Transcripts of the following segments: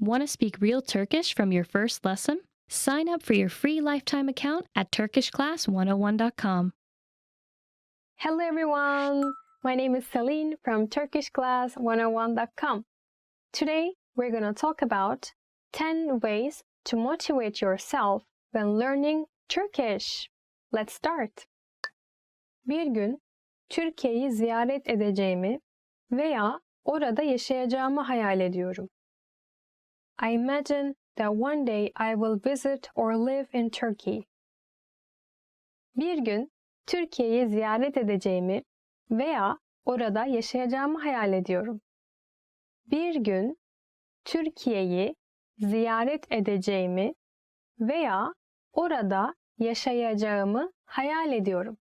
Want to speak real Turkish from your first lesson? Sign up for your free lifetime account at turkishclass101.com. Hello everyone! My name is Celine from turkishclass101.com. Today we're going to talk about 10 ways to motivate yourself when learning Turkish. Let's start. Bir gün Türkiye'yi ziyaret edeceğimi veya orada yaşayacağımı hayal ediyorum. I imagine that one day I will visit or live in Turkey. Bir gün Türkiye'yi ziyaret edeceğimi veya orada yaşayacağımı hayal ediyorum. Bir gün Türkiye'yi ziyaret edeceğimi veya orada yaşayacağımı hayal ediyorum.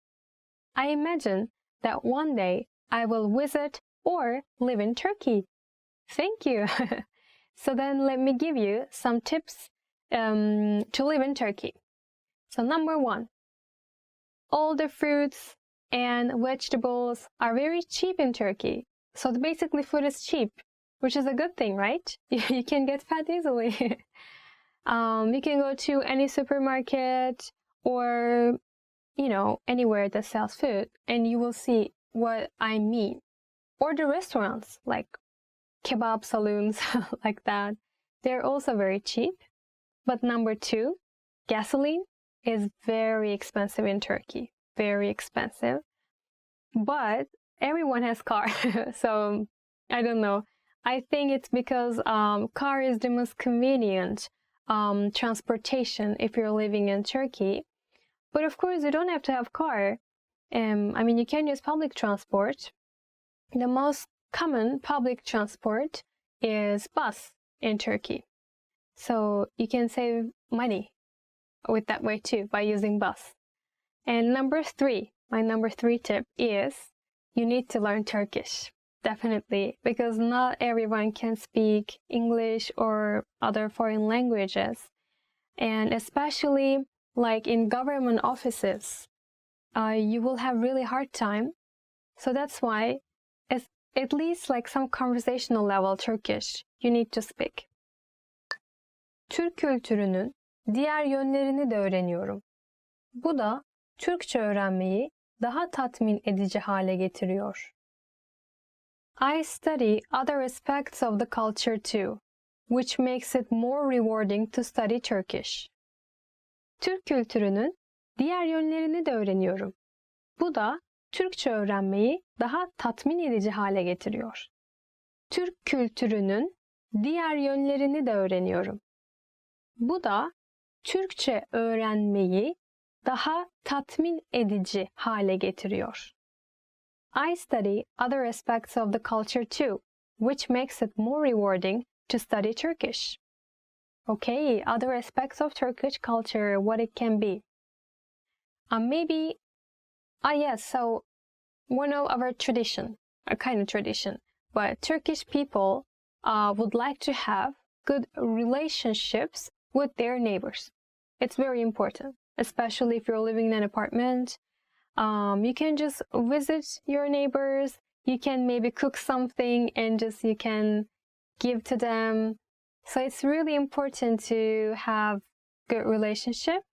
I imagine that one day I will visit or live in Turkey. Thank you. So then let me give you some tips to live in Turkey. So number 1. All the fruits and vegetables are very cheap in Turkey. So basically food is cheap, which is a good thing, right? You can get fat easily. You can go to any supermarket or, anywhere that sells food and you will see what I mean. Or the restaurants, like kebab saloons, like that. They're also very cheap. But number 2, gasoline is very expensive in Turkey. Very expensive. But everyone has car. So, I don't know. I think it's because car is the most convenient transportation if you're living in Turkey. But of course, you don't have to have car. You can use public transport. The most common public transport is bus in Turkey. So you can save money with that way too by using bus. And number 3, my number 3 tip is you need to learn Turkish. Definitely, because not everyone can speak English or other foreign languages. And especially like in government offices, you will have really hard time. So that's why at least like some conversational level Turkish you need to speak. Türk kültürünün diğer yönlerini de öğreniyorum. Bu da Türkçe öğrenmeyi daha tatmin edici hale getiriyor. I study other aspects of the culture too, which makes it more rewarding to study Turkish. Türk kültürünün diğer yönlerini de öğreniyorum. Bu da Türkçe öğrenmeyi daha tatmin edici hale getiriyor. Türk kültürünün diğer yönlerini de öğreniyorum. Bu da Türkçe öğrenmeyi daha tatmin edici hale getiriyor. I study other aspects of the culture too, which makes it more rewarding to study Turkish. Okay, other aspects of Turkish culture, what it can be. So one of our tradition, a kind of tradition, but Turkish people would like to have good relationships with their neighbors. It's very important, especially if you're living in an apartment. You can just visit your neighbors. You can maybe cook something and you can give to them. So it's really important to have good relationship.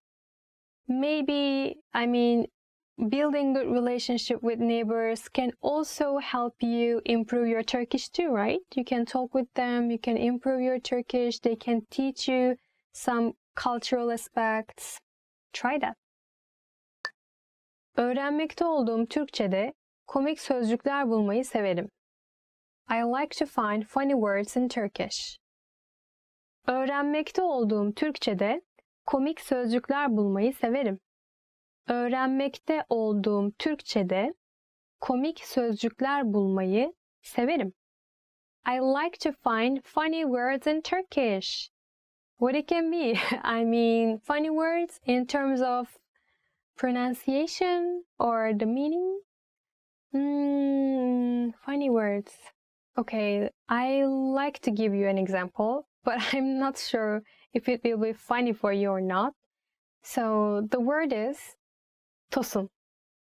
Building good relationship with neighbors can also help you improve your Turkish too, right? You can talk with them, you can improve your Turkish, they can teach you some cultural aspects. Try that. Öğrenmekte olduğum Türkçe'de komik sözcükler bulmayı severim. I like to find funny words in Turkish. Öğrenmekte olduğum Türkçe'de komik sözcükler bulmayı severim. Öğrenmekte olduğum Türkçe'de komik sözcükler bulmayı severim. I like to find funny words in Turkish. What it can be? Funny words in terms of pronunciation or the meaning? Funny words. Okay, I like to give you an example, but I'm not sure if it will be funny for you or not. So the word is tosun.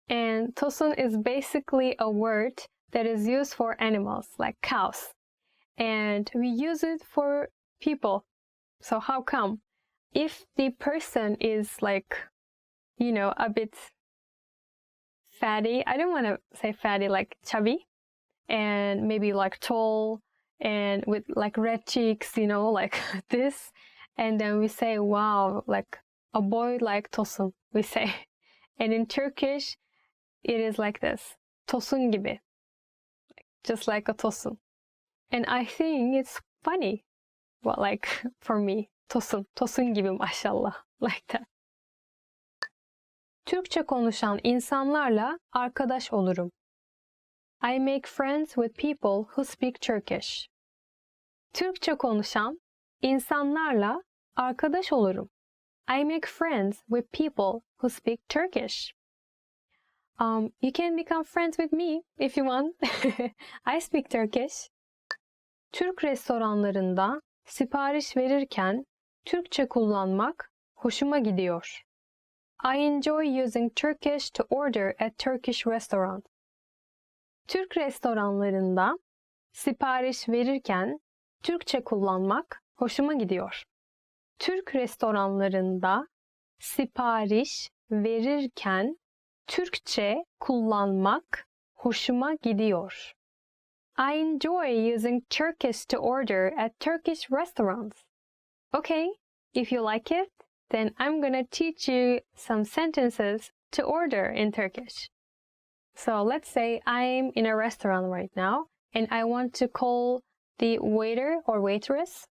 And tosun is basically a word that is used for animals, like cows. And we use it for people. So how come? If the person is like, a bit fatty, I don't want to say fatty, like chubby, and maybe like tall and with like red cheeks, like this. And then we say, wow, like a boy like Tosun, we say. And in Turkish, it is like this. Tosun gibi. Just like a Tosun. And I think it's funny. Well, like for me, Tosun gibi maşallah. Like that. Türkçe konuşan insanlarla arkadaş olurum. I make friends with people who speak Turkish. Türkçe konuşan insanlarla arkadaş olurum. I make friends with people who speak Turkish. You can become friends with me if you want. I speak Turkish. Türk restoranlarında sipariş verirken Türkçe kullanmak hoşuma gidiyor. I enjoy using Turkish to order at Turkish restaurants. Türk restoranlarında sipariş verirken Türkçe kullanmak hoşuma gidiyor. Türk restoranlarında sipariş verirken Türkçe kullanmak hoşuma gidiyor. I enjoy using Turkish to order at Turkish restaurants. Okay, if you like it, then I'm gonna teach you some sentences to order in Turkish. So let's say I'm in a restaurant right now and I want to call the waiter or waitress.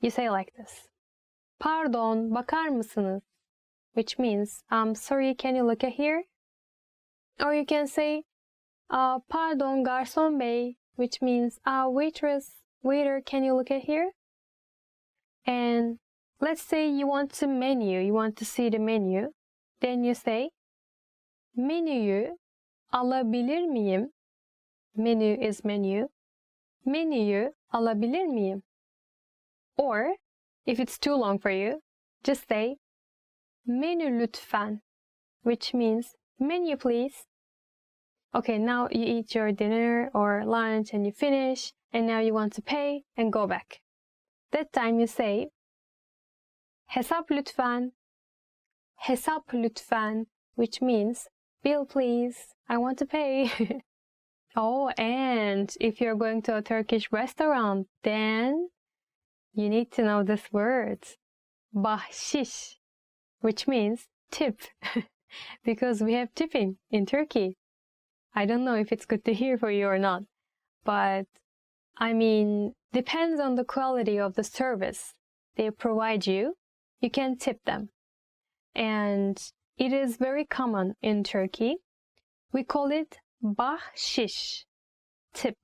You say like this. Pardon, bakar mısınız? Which means, sorry, can you look at here? Or you can say, pardon, garçon bey, which means, waitress, waiter, can you look at here? And let's say you want to see the menu. Then you say, menüyü alabilir miyim? Menu is menu. Menüyü alabilir miyim? Or, if it's too long for you, just say, menü lütfen, which means, menu please. Okay, now you eat your dinner or lunch and you finish, and now you want to pay and go back. That time you say, hesap lütfen, hesap lütfen, which means, bill please, I want to pay. Oh, and if you're going to a Turkish restaurant, then you need to know this word, bahşiş, which means tip, because we have tipping in Turkey. I don't know if it's good to hear for you or not, but I mean, depends on the quality of the service they provide you, you can tip them. And it is very common in Turkey. We call it bahşiş, tip.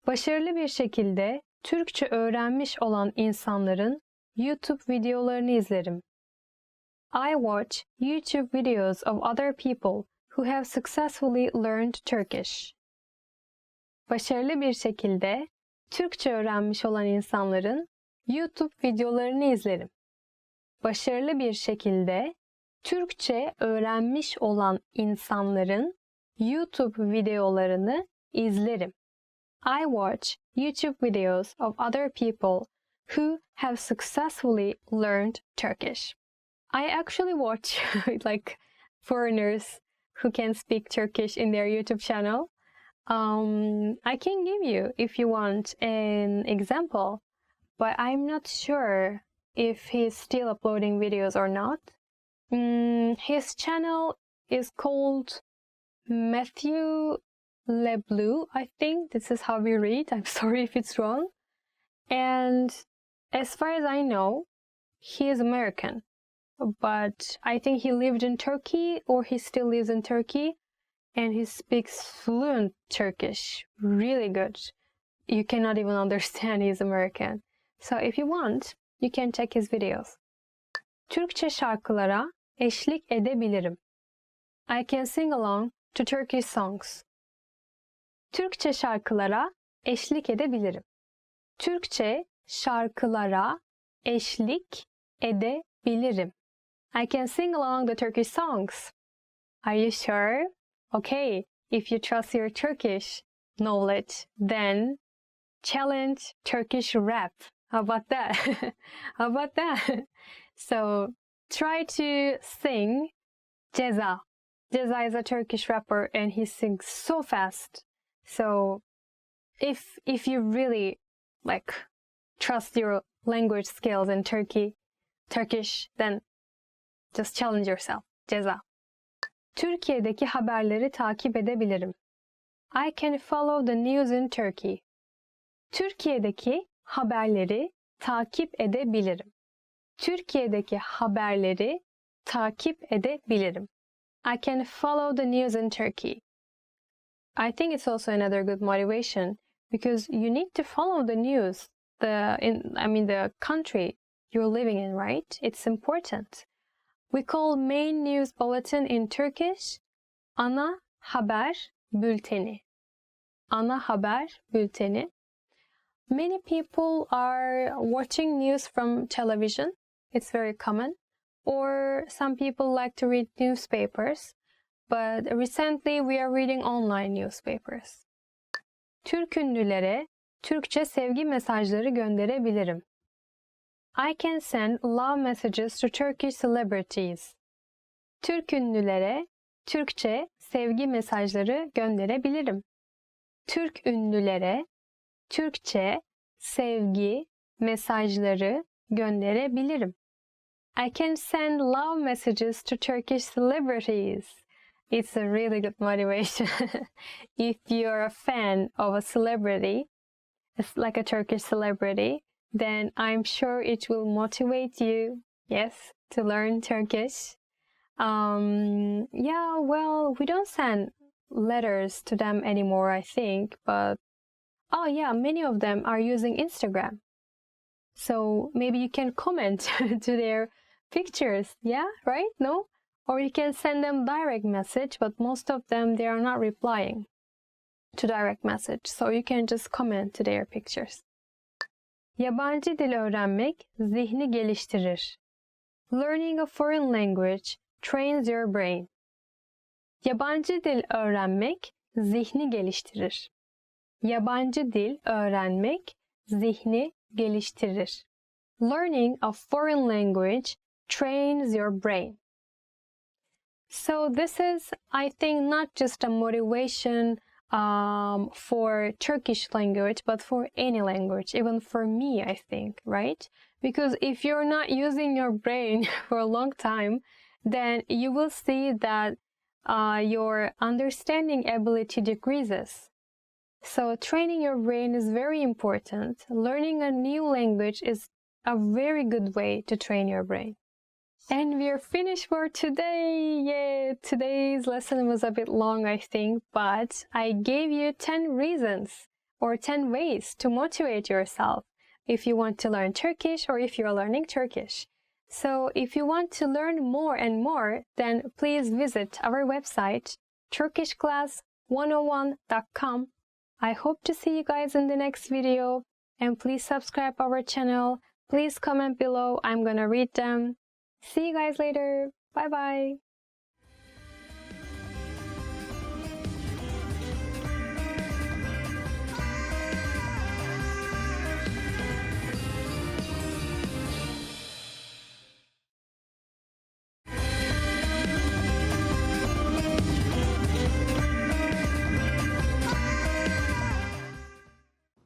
Başarılı bir şekilde Türkçe öğrenmiş olan insanların YouTube videolarını izlerim. I watch YouTube videos of other people who have successfully learned Turkish. Başarılı bir şekilde Türkçe öğrenmiş olan insanların YouTube videolarını izlerim. Başarılı bir şekilde Türkçe öğrenmiş olan insanların YouTube videolarını izlerim. I watch YouTube videos of other people who have successfully learned Turkish. I actually watch like foreigners who can speak Turkish in their YouTube channel. I can give you, if you want, an example, but I'm not sure if he's still uploading videos or not. His channel is called Matthew LeBlue, I think. This is how we read. I'm sorry if it's wrong. And as far as I know, he is American. But I think he lived in Turkey, or he still lives in Turkey. And he speaks fluent Turkish. Really good. You cannot even understand he's American. So if you want, you can check his videos. Türkçe şarkılara eşlik edebilirim. I can sing along to Turkish songs. Türkçe şarkılara eşlik edebilirim. Türkçe şarkılara eşlik edebilirim. I can sing along the Turkish songs. Are you sure? Okay, if you trust your Turkish knowledge, then challenge Turkish rap. How about that? How about that? So try to sing Ceza. Ceza is a Turkish rapper and he sings so fast. So if you really like trust your language skills in Turkish, then just challenge yourself. Ceza. Türkiye'deki haberleri takip edebilirim. I can follow the news in Turkey. Türkiye'deki haberleri takip edebilirim. Türkiye'deki haberleri takip edebilirim. I can follow the news in Turkey. I think it's also another good motivation because you need to follow the news, the country you're living in, right? It's important. We call main news bulletin in Turkish ana haber bülteni. Ana haber bülteni. Many people are watching news from television. It's very common. Or some people like to read newspapers. But recently we are reading online newspapers. Türk ünlülere Türkçe sevgi mesajları gönderebilirim. I can send love messages to Turkish celebrities. Türk ünlülere Türkçe sevgi mesajları gönderebilirim. Türk ünlülere Türkçe sevgi mesajları gönderebilirim. I can send love messages to Turkish celebrities. It's a really good motivation. If you're a fan of a celebrity, it's like a Turkish celebrity, then I'm sure it will motivate you, yes, to learn Turkish. We don't send letters to them anymore, I think, but many of them are using Instagram. So maybe you can comment to their pictures, yeah, right? No? Or you can send them direct message, but most of them, they are not replying to direct message. So you can just comment to their pictures. Yabancı dil öğrenmek zihni geliştirir. Learning a foreign language trains your brain. Yabancı dil öğrenmek zihni geliştirir. Yabancı dil öğrenmek zihni geliştirir. Learning a foreign language trains your brain. So this is, I think, not just a motivation for Turkish language, but for any language, even for me, I think, right? Because if you're not using your brain for a long time, then you will see that your understanding ability decreases. So training your brain is very important. Learning a new language is a very good way to train your brain. And we're finished for today. Yeah, today's lesson was a bit long, I think, but I gave you 10 reasons or 10 ways to motivate yourself if you want to learn Turkish or if you're learning Turkish. So if you want to learn more and more, then please visit our website, turkishclass101.com. I hope to see you guys in the next video, and please subscribe our channel. Please comment below. I'm gonna read them. See you guys later. Bye bye.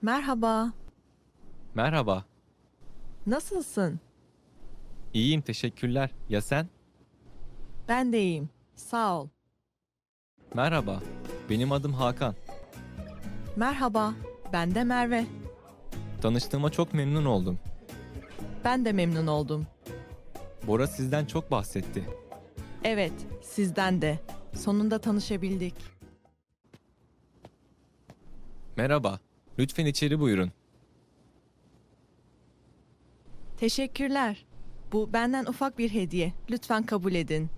Merhaba, Merhaba. nasılsın? İyiyim, teşekkürler. Ya sen? Ben de iyiyim, sağ ol. Merhaba. Benim adım Hakan. Merhaba, ben de Merve. Tanıştığıma çok memnun oldum. Ben de memnun oldum. Bora sizden çok bahsetti. Evet, sizden de. Sonunda tanışabildik. Merhaba. Lütfen içeri buyurun. Teşekkürler. Bu benden ufak bir hediye. Lütfen kabul edin.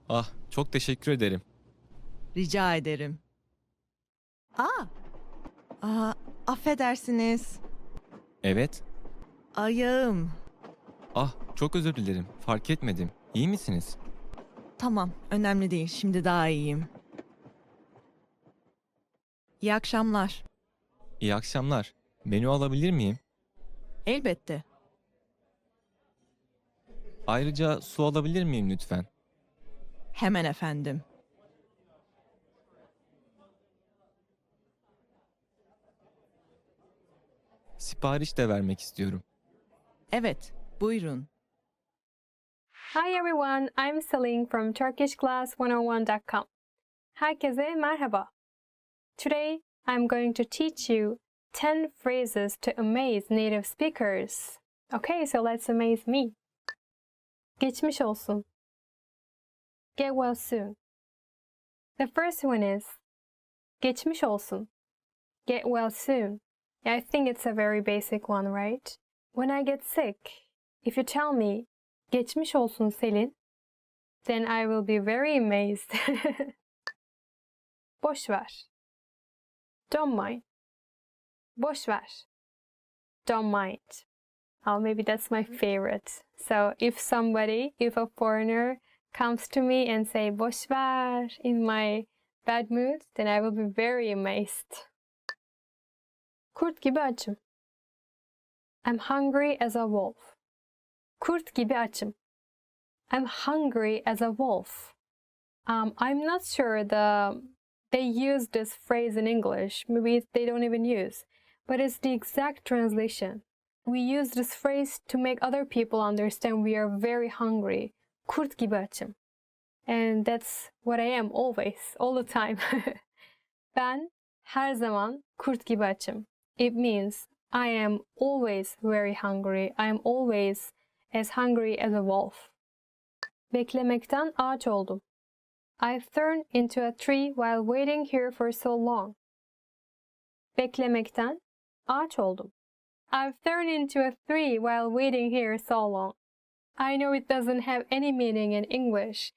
Ah, çok teşekkür ederim. Rica ederim. Affedersiniz. Evet. Ayağım. Ah, çok özür dilerim. Fark etmedim. İyi misiniz? Tamam, önemli değil. Şimdi daha iyiyim. İyi akşamlar. İyi akşamlar. Menü alabilir miyim? Elbette. Ayrıca su alabilir miyim lütfen? Hemen efendim. Sipariş de vermek istiyorum. Evet, buyurun. Hi everyone, I'm Celine from turkishclass101.com. Herkese merhaba. Today, I'm going to teach you 10 phrases to amaze native speakers. Okay, so let's amaze me. Geçmiş olsun. Get well soon. The first one is geçmiş olsun. Get well soon. Yeah, I think it's a very basic one, right? When I get sick, if you tell me geçmiş olsun Selin, then I will be very amazed. Boş ver. Don't mind. Boş ver. Don't mind. Oh, maybe that's my favorite. So if a foreigner comes to me and say boş ver in my bad mood, then I will be very amazed. Kurt gibi açım. I'm hungry as a wolf. Kurt gibi açım. I'm hungry as a wolf. I'm not sure they use this phrase in English. Maybe they don't even use, but it's the exact translation. We use this phrase to make other people understand we are very hungry. Kurt gibi açım. And that's what I am always, all the time. Ben her zaman kurt gibi açım. It means I am always very hungry. I am always as hungry as a wolf. Beklemekten ağaç oldum. I've turned into a tree while waiting here for so long. Beklemekten ağaç oldum. I've turned into a tree while waiting here so long. I know it doesn't have any meaning in English,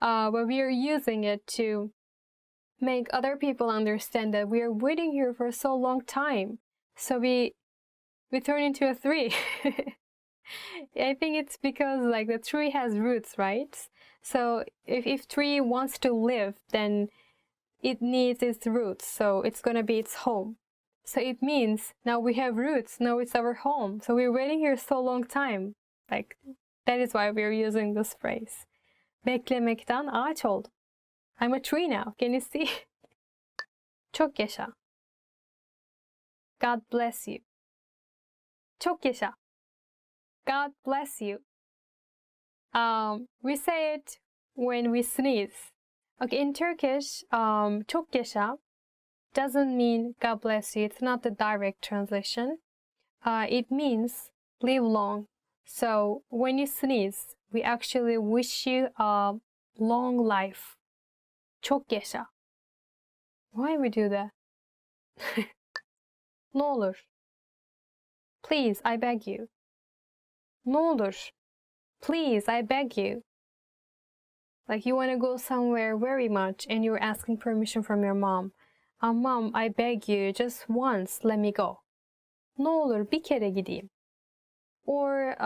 but we are using it to make other people understand that we are waiting here for so long time. So we turn into a tree. I think it's because like the tree has roots, right? So if tree wants to live, then it needs its roots. So it's gonna be its home. So it means now we have roots. Now it's our home. So we're waiting here so long time. Like that is why we're using this phrase. Beklemekten ağaç oldum. I'm a tree now. Can you see? Çok yaşa. God bless you. Çok yaşa. God bless you. We say it when we sneeze. Okay, in Turkish, çok yaşa doesn't mean God bless you. It's not the direct translation. It means live long. So when you sneeze, we actually wish you a long life. Çok yaşa. Why we do that? Ne olur. Please, I beg you. Ne olur. Please, I beg you. Like you want to go somewhere very much and you're asking permission from your mom. Mom, I beg you, just once, let me go. Ne olur bir kere gideyim. Or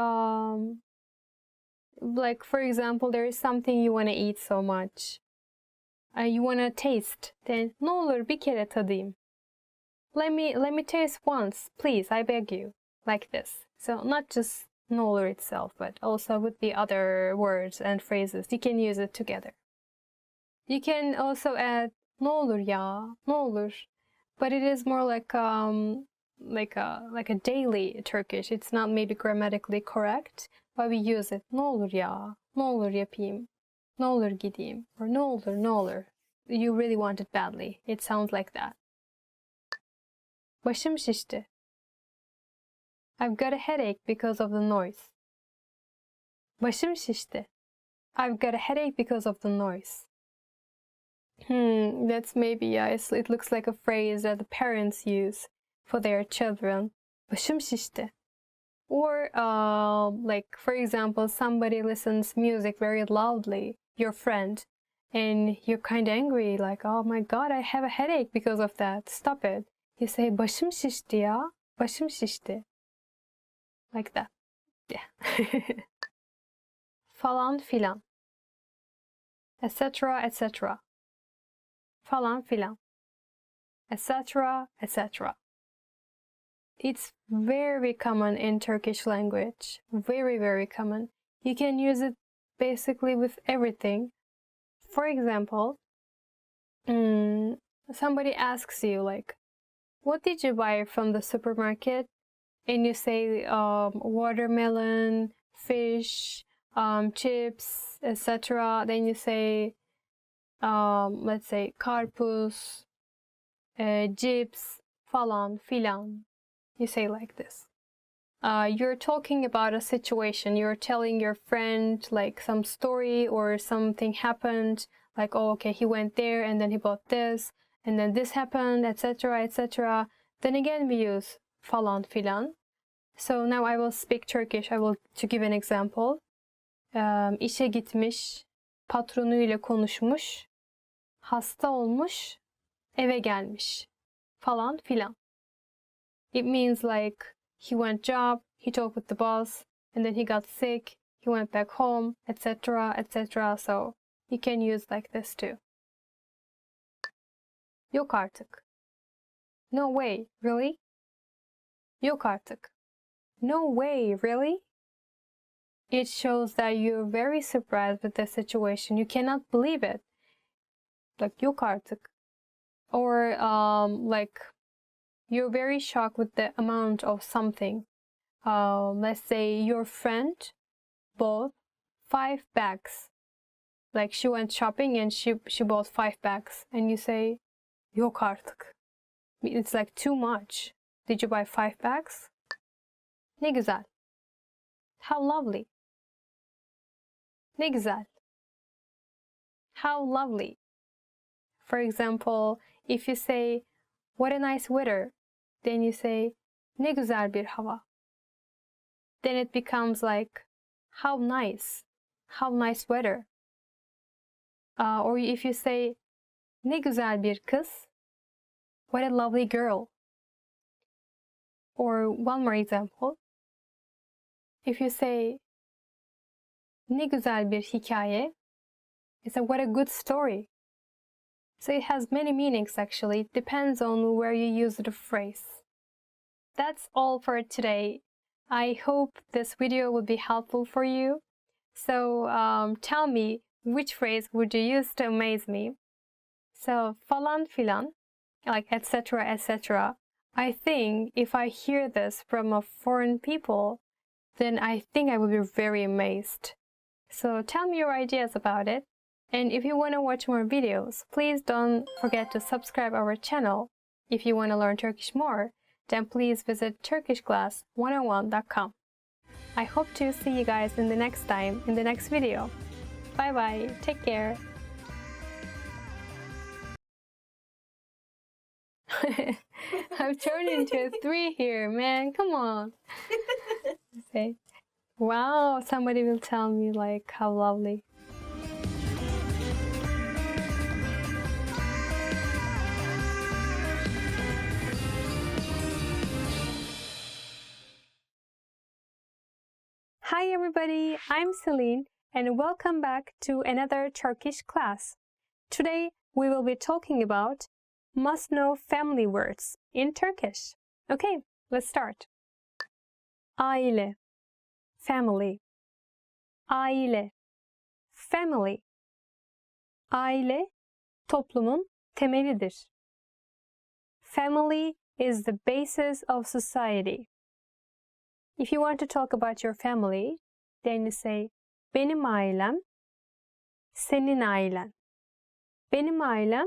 like for example, there is something you want to eat so much. You want to taste. Then ne olur bir kere tadayım. Let me taste once, please, I beg you. Like this. So not just ne olur itself, but also with the other words and phrases. You can use it together. You can also add ne olur ya, ne olur. But it is more like a daily Turkish. It's not maybe grammatically correct, but we use it. Ne olur ya, ne olur yapayım, ne olur gideyim, or ne olur, ne olur. You really want it badly. It sounds like that. Başım şişti. I've got a headache because of the noise. Başım şişti. I've got a headache because of the noise. That's maybe, it looks like a phrase that the parents use for their children. Başım şişti. Or, like, for example, somebody listens music very loudly, your friend, and you're kind of angry, like, oh my god, I have a headache because of that. Stop it. You say, başım şişti ya, başım şişti. Like that. Yeah. Falan filan. Etc. etc. Falan filan. Etc. etc. It's very common in Turkish language. Very, very common. You can use it basically with everything. For example, somebody asks you like, what did you buy from the supermarket? And you say watermelon, fish, chips, etc. Then you say, let's say karpuz, cips, falan filan. You say like this. You're talking about a situation. You're telling your friend like some story or something happened. Like, oh, okay, he went there and then he bought this and then this happened, etc., etc. Then again we use falan filan. So now I will speak Turkish. To give an example. İşe gitmiş, patronuyla konuşmuş, hasta olmuş, eve gelmiş, falan filan. It means like he went job, he talked with the boss, and then he got sick, he went back home, etc., etc. So you can use like this too. Yok artık. No way, really? Yok artık. No way, really? It shows that you're very surprised with the situation. You cannot believe it. Like yok artık. Or like you're very shocked with the amount of something. Let's say your friend bought 5 bags. Like she went shopping and she bought 5 bags. And you say, yok artık. It's like too much. Did you buy 5 bags? Ne güzel. How lovely. Ne güzel. How lovely. For example, if you say, what a nice weather, then you say, ne güzel bir hava. Then it becomes like, how nice weather. Or if you say, ne güzel bir kız, what a lovely girl. Or one more example, if you say, ne güzel bir hikaye, it's what a good story. So it has many meanings actually. It depends on where you use the phrase. That's all for today. I hope this video will be helpful for you. So tell me, which phrase would you use to amaze me? So falan filan, like etc., etc. I think if I hear this from a foreign people, then I think I will be very amazed. So tell me your ideas about it. And if you want to watch more videos, please don't forget to subscribe our channel. If you want to learn Turkish more, then please visit turkishclass101.com. I hope to see you guys in the next video. Bye bye, take care. I've turned into a 3 here, man, come on. Okay. Wow, somebody will tell me like how lovely. Hi everybody, I'm Celine and welcome back to another Turkish class. Today we will be talking about must-know family words in Turkish. Okay, let's start. Aile, family. Aile, family. Aile, toplumun temelidir. Family is the basis of society. If you want to talk about your family, then you say, benim ailem, senin ailen. Benim ailem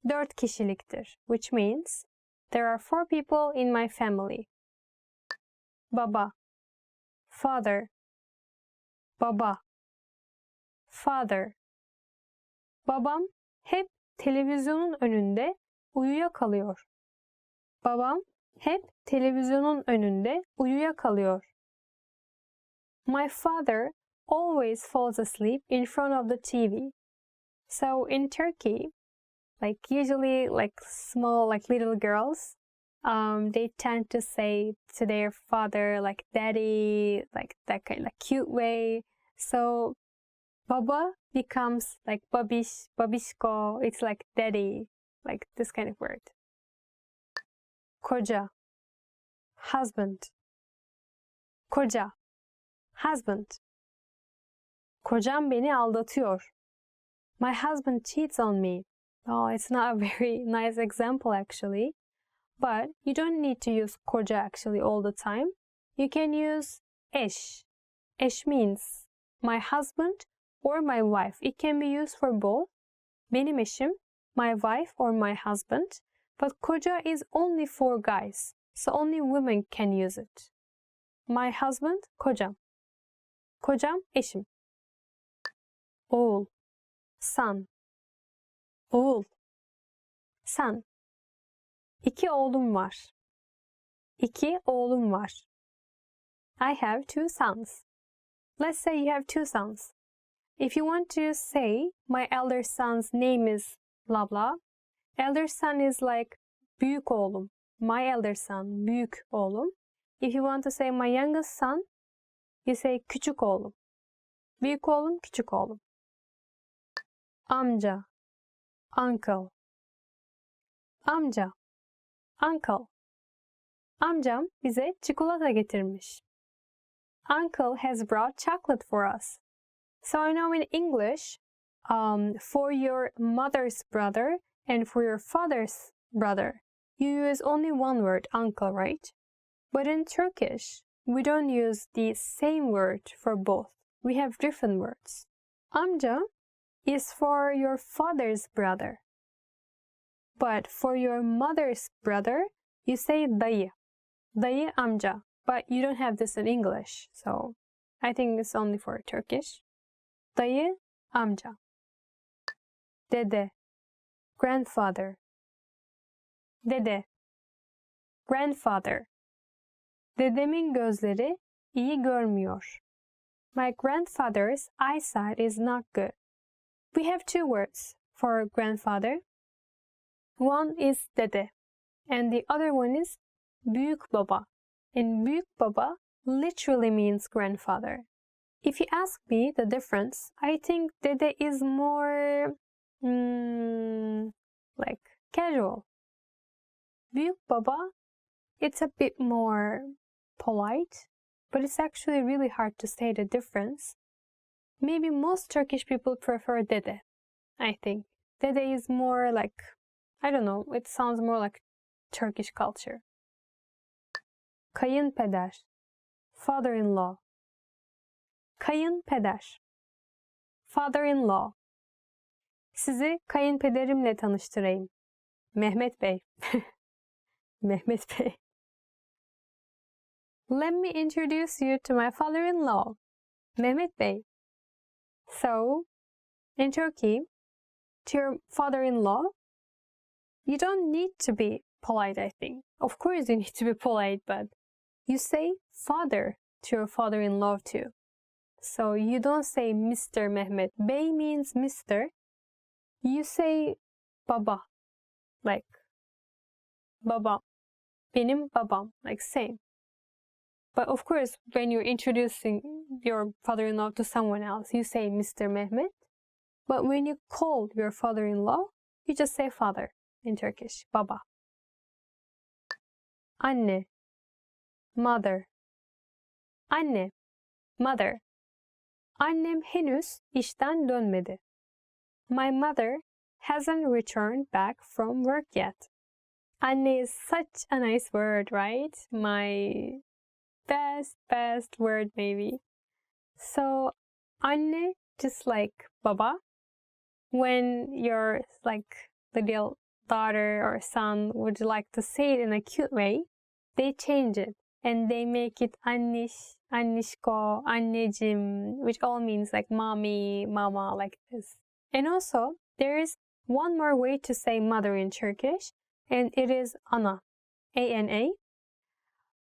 4 kişiliktir, which means there are 4 people in my family. Baba, father. Baba, father. Babam hep televizyonun önünde uyuyakalıyor. Babam hep televizyonun önünde uyuyakalıyor. My father always falls asleep in front of the TV. So in Turkey, like usually like small like little girls, they tend to say to their father like daddy, like that kind of cute way. So baba becomes like babish, babishko. It's like daddy, like this kind of word. Koca, husband. Koca, husband. Kocam beni aldatıyor. My husband cheats on me. Oh, it's not a very nice example actually. But you don't need to use koca actually all the time. You can use eş. Eş means my husband or my wife. It can be used for both. Benim eşim, my wife or my husband. But koca is only for guys. So only women can use it. My husband, kocam. Kocam, eşim. Oğul, son. Oğul, son. İki oğlum var. İki oğlum var. I have two sons. Let's say you have two sons. If you want to say my elder son's name is blah blah, elder son is like büyük oğlum. My elder son, büyük oğlum. If you want to say my youngest son, you say küçük oğlum. Büyük oğlum, küçük oğlum. Amca, uncle. Amca, uncle. Amcam bize çikolata getirmiş. Uncle has brought chocolate for us. So I know in English, for your mother's brother and for your father's brother, you use only one word, uncle, right? But in Turkish, we don't use the same word for both. We have different words. Amca is for your father's brother. But for your mother's brother, you say dayı. Dayı amca. But you don't have this in English, so I think it's only for Turkish. Dayı amca. Dede. Grandfather. Dede. Grandfather. Dedemin gözleri iyi görmüyor. My grandfather's eyesight is not good. We have two words for grandfather. One is dede, and the other one is büyük baba. And büyük baba literally means grandfather. If you ask me the difference, I think dede is more like casual. Büyük baba, it's a bit more polite, but it's actually really hard to say the difference. Maybe most Turkish people prefer dede, I think. Dede is more like, I don't know, it sounds more like Turkish culture. Kayınpeder, father-in-law. Kayınpeder, father-in-law. Sizi kayınpederimle tanıştırayım. Mehmet Bey. Mehmet Bey. Let me introduce you to my father-in-law, Mehmet Bey. So, in Turkey, to your father-in-law, you don't need to be polite, I think. Of course you need to be polite, but you say father to your father-in-law too. So you don't say Mr. Mehmet. Bey means Mr. You say baba, like baba. Benim babam, like same. But of course, when you're introducing your father-in-law to someone else, you say Mr. Mehmet. But when you call your father-in-law, you just say father in Turkish, baba. Anne, mother. Anne, mother. Annem henüz işten dönmedi. My mother hasn't returned back from work yet. Anne is such a nice word, right? My best word maybe. So, anne, just like baba, when your like little daughter or son would like to say it in a cute way, they change it and they make it anniş, annişko, anneciğim, which all means like mommy, mama, like this. And also, there is one more way to say mother in Turkish, and it is ana, A-N-A.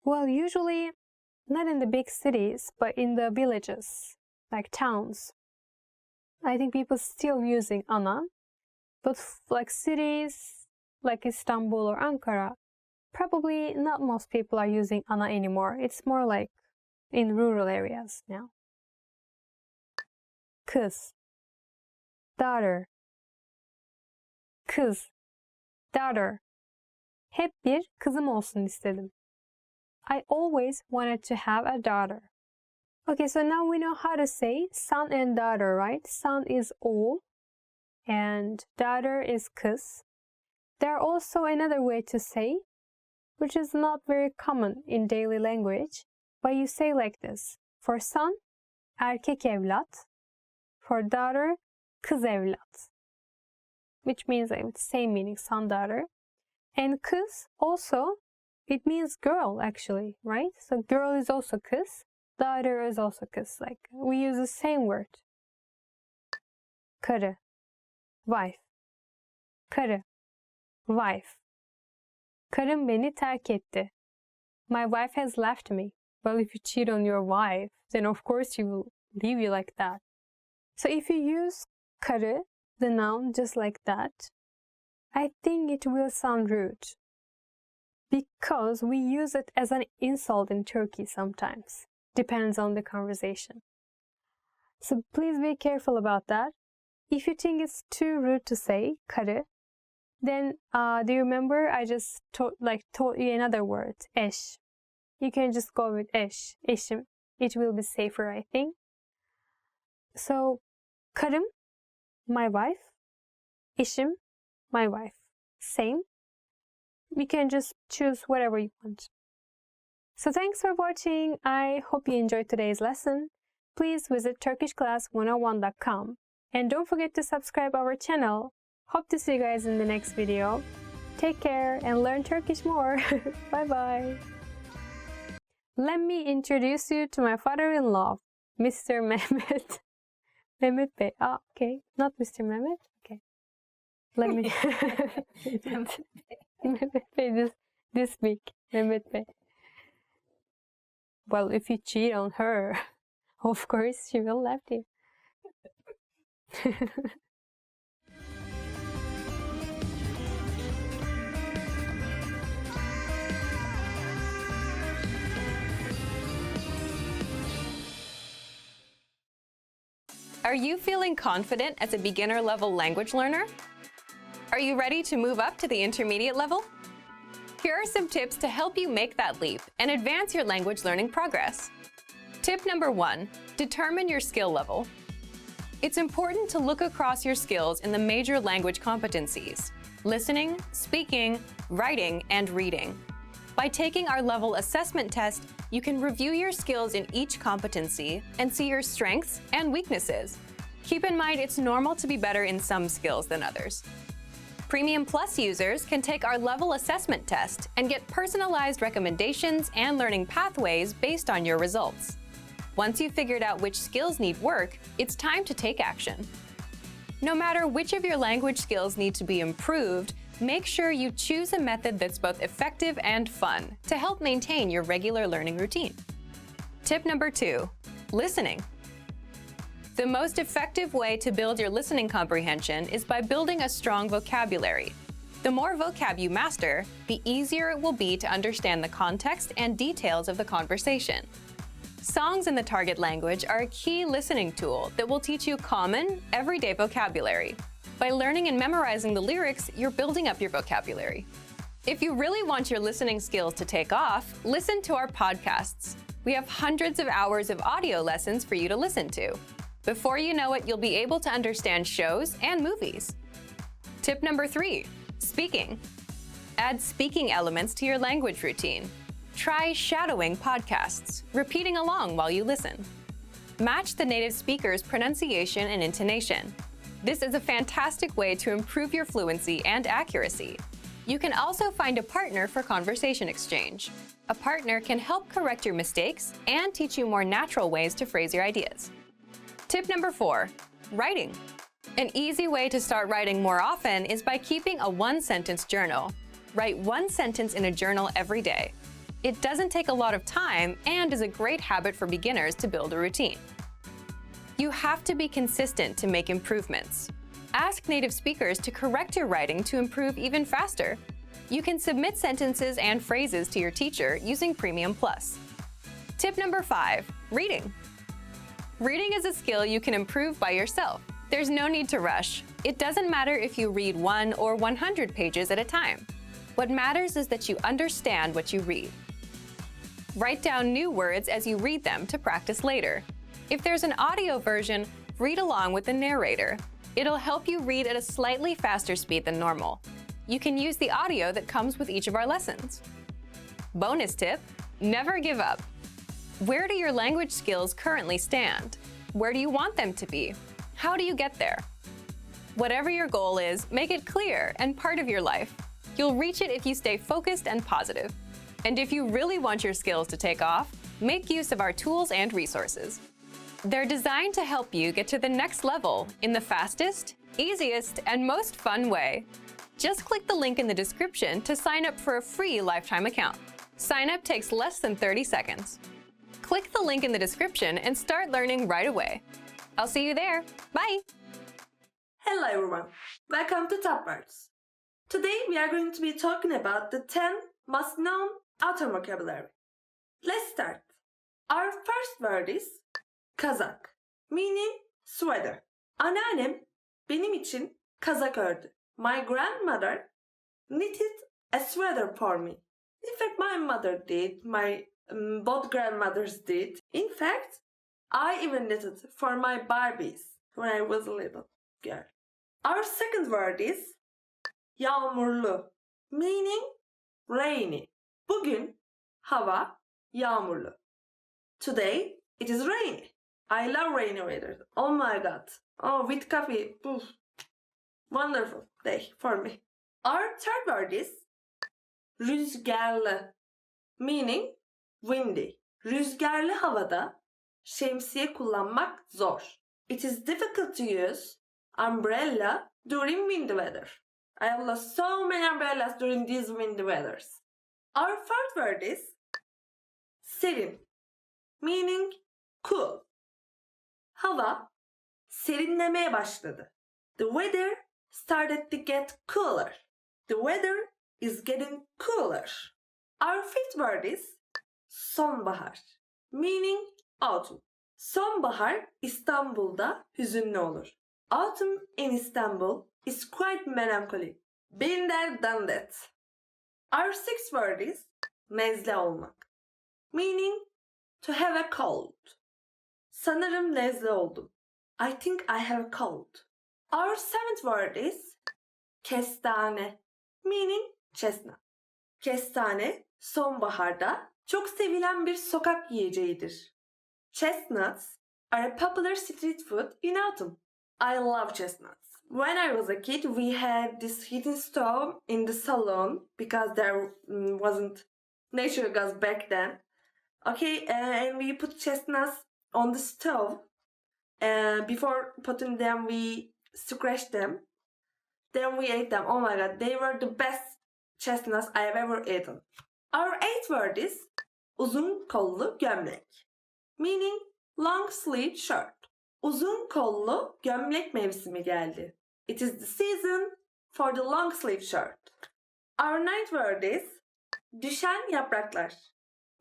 Well, usually not in the big cities, but in the villages, like towns. I think people still using ana, but like cities like Istanbul or Ankara, probably not most people are using ana anymore. It's more like in rural areas now. Kız, daughter. Kız, daughter. Hep bir kızım olsun istedim. I always wanted to have a daughter. Okay, so now we know how to say son and daughter, right? Son is oğul and daughter is kız. There's also another way to say, which is not very common in daily language, but you say like this. For son, erkek evlat. For daughter, kız evlat. Which means like same meaning, son, daughter. And kız also, it means girl actually, right? So girl is also kız. Daughter is also kız. Like we use the same word. Karı, wife. Karı, wife. Karım beni terk etti. My wife has left me. Well, if you cheat on your wife, then of course she will leave you like that. So if you use karı, the noun, just like that, I think it will sound rude. Because we use it as an insult in Turkey sometimes. Depends on the conversation. So please be careful about that. If you think it's too rude to say karı, then do you remember I just taught you another word, eş. You can just go with eş, eşim. It will be safer, I think. So karım, my wife. Eşim, my wife. Same. You can just choose whatever you want. So thanks for watching. I hope you enjoyed today's lesson. Please visit turkishclass101.com and don't forget to subscribe our channel. Hope to see you guys in the next video. Take care and learn Turkish more. Bye bye. Let me introduce you to my father-in-law, Mr. Mehmet. Mehmet Bey. Ah, okay. Not Mr. Mehmet. Okay. Let me. Mehmet Bey this week. Mehmet Bey. Well, if you cheat on her, of course she will left you. Are you feeling confident as a beginner-level language learner? Are you ready to move up to the intermediate level? Here are some tips to help you make that leap and advance your language learning progress. Tip number 1, determine your skill level. It's important to look across your skills in the major language competencies: listening, speaking, writing, and reading. By taking our level assessment test, you can review your skills in each competency and see your strengths and weaknesses. Keep in mind it's normal to be better in some skills than others. Premium Plus users can take our level assessment test and get personalized recommendations and learning pathways based on your results. Once you've figured out which skills need work, it's time to take action. No matter which of your language skills need to be improved, make sure you choose a method that's both effective and fun to help maintain your regular learning routine. Tip number 2, listening. The most effective way to build your listening comprehension is by building a strong vocabulary. The more vocab you master, the easier it will be to understand the context and details of the conversation. Songs in the target language are a key listening tool that will teach you common, everyday vocabulary. By learning and memorizing the lyrics, you're building up your vocabulary. If you really want your listening skills to take off, listen to our podcasts. We have hundreds of hours of audio lessons for you to listen to. Before you know it, you'll be able to understand shows and movies. Tip number 3, speaking. Add speaking elements to your language routine. Try shadowing podcasts, repeating along while you listen. Match the native speaker's pronunciation and intonation. This is a fantastic way to improve your fluency and accuracy. You can also find a partner for conversation exchange. A partner can help correct your mistakes and teach you more natural ways to phrase your ideas. Tip number 4, writing. An easy way to start writing more often is by keeping a one-sentence journal. Write one sentence in a journal every day. It doesn't take a lot of time and is a great habit for beginners to build a routine. You have to be consistent to make improvements. Ask native speakers to correct your writing to improve even faster. You can submit sentences and phrases to your teacher using Premium Plus. Tip number 5, reading. Reading is a skill you can improve by yourself. There's no need to rush. It doesn't matter if you read 1 or 100 pages at a time. What matters is that you understand what you read. Write down new words as you read them to practice later. If there's an audio version, read along with the narrator. It'll help you read at a slightly faster speed than normal. You can use the audio that comes with each of our lessons. Bonus tip: never give up. Where do your language skills currently stand? Where do you want them to be? How do you get there? Whatever your goal is, make it clear and part of your life. You'll reach it if you stay focused and positive. And if you really want your skills to take off, make use of our tools and resources. They're designed to help you get to the next level in the fastest, easiest, and most fun way. Just click the link in the description to sign up for a free lifetime account. Sign up takes less than 30 seconds. Click the link in the description and start learning right away. I'll see you there. Bye! Hello everyone, welcome to Top Words. Today we are going to be talking about the 10 must-known outer vocabulary. Let's start. Our first word is kazak, meaning sweater. Anneannem benim için kazak ördü. My grandmother knitted a sweater for me. In fact, my mother did, my both grandmothers did. In fact, I even knitted for my Barbies when I was a little girl. Our second word is yağmurlu, meaning rainy. Bugün hava yağmurlu. Today it is rainy. I love rainy weather. Oh my god. Oh, with coffee. Oof. Wonderful day for me. Our third word is rüzgarlı, meaning windy. Rüzgarlı havada şemsiye kullanmak zor. It is difficult to use umbrella during windy weather. I have lost so many umbrellas during these windy weathers. Our fourth word is serin, meaning cool. Hava serinlemeye başladı. The weather started to get cooler. The weather is getting cooler. Our fifth word is sonbahar, meaning autumn. Sonbahar İstanbul'da hüzünlü olur. Autumn in Istanbul is quite melancholic. Been there, done that. Our sixth word is nezle olmak, meaning to have a cold. Sanırım nezle oldum. I think I have a cold. Our seventh word is kestane, meaning chestnut. Kestane sonbaharda çok sevilen bir sokak yiyeceğidir. Chestnuts are a popular street food in autumn. I love chestnuts. When I was a kid, we had this heating stove in the salon because there wasn't natural gas back then. Okay, and we put chestnuts on the stove. Before putting them, we scratched them. Then we ate them. Oh my god, they were the best chestnuts I have ever eaten. Our eighth word is uzun kollu gömlek, meaning long sleeve shirt. Uzun kollu gömlek mevsimi geldi. It is the season for the long sleeve shirt. Our ninth word is düşen yapraklar,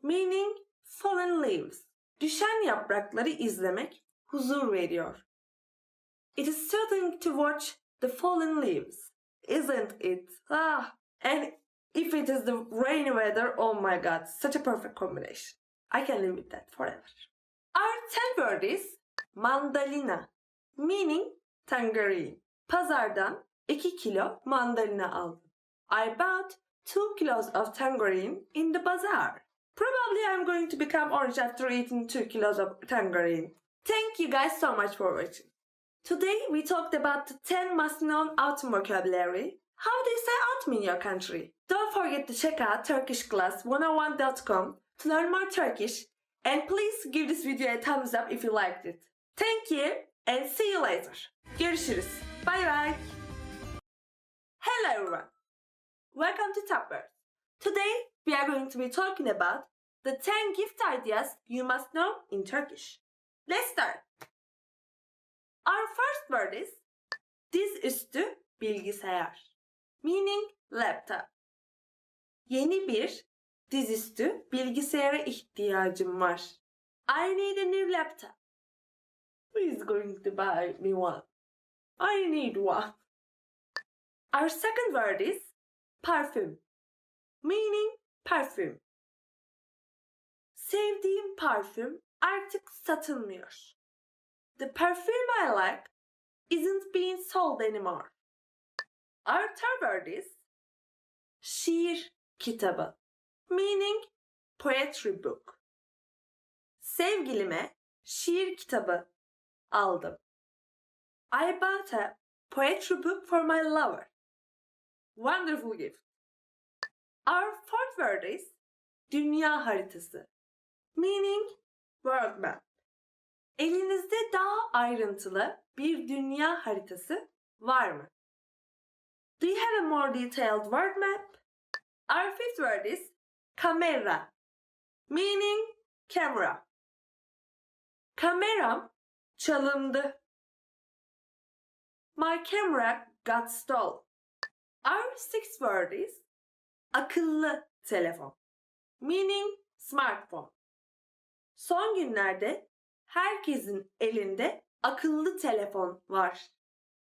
meaning fallen leaves. Düşen yaprakları izlemek huzur veriyor. It is soothing to watch the fallen leaves, isn't it? And if it is the rainy weather, oh my god, such a perfect combination. I can live with that forever. Our tenth word is mandalina, meaning tangerine. Pazardan 2 kilo mandalina aldım. I bought 2 kilos of tangerine in the bazaar. Probably I'm going to become orange after eating 2 kilos of tangerine. Thank you guys so much for watching. Today we talked about the 10 must-known autumn vocabulary. How do you say autumn in your country? Don't forget to check out turkishclass101.com to learn more Turkish, and please give this video a thumbs up if you liked it. Thank you and see you later. Görüşürüz. Bye bye. Hello everyone. Welcome to Top Words. Today we are going to be talking about the 10 gift ideas you must know in Turkish. Let's start. Our first word is dizüstü bilgisayar, meaning laptop. Yeni bir dizüstü bilgisayara ihtiyacım var. I need a new laptop. Who is going to buy me one? I need one. Our second word is parfüm, meaning perfume. Sevdiğim parfüm artık satılmıyor. The perfume I like isn't being sold anymore. Our third word is şiir kitabı, meaning poetry book. Sevgilime şiir kitabı aldım. I bought a poetry book for my lover. Wonderful gift. Our fourth word is dünya haritası, meaning world map. Elinizde daha ayrıntılı bir dünya haritası var mı? Do you have a more detailed world map? Our fifth word is kamera, meaning camera. Kameram çalındı. My camera got stolen. Our sixth word is akıllı telefon, meaning smartphone. Son günlerde herkesin elinde akıllı telefon var.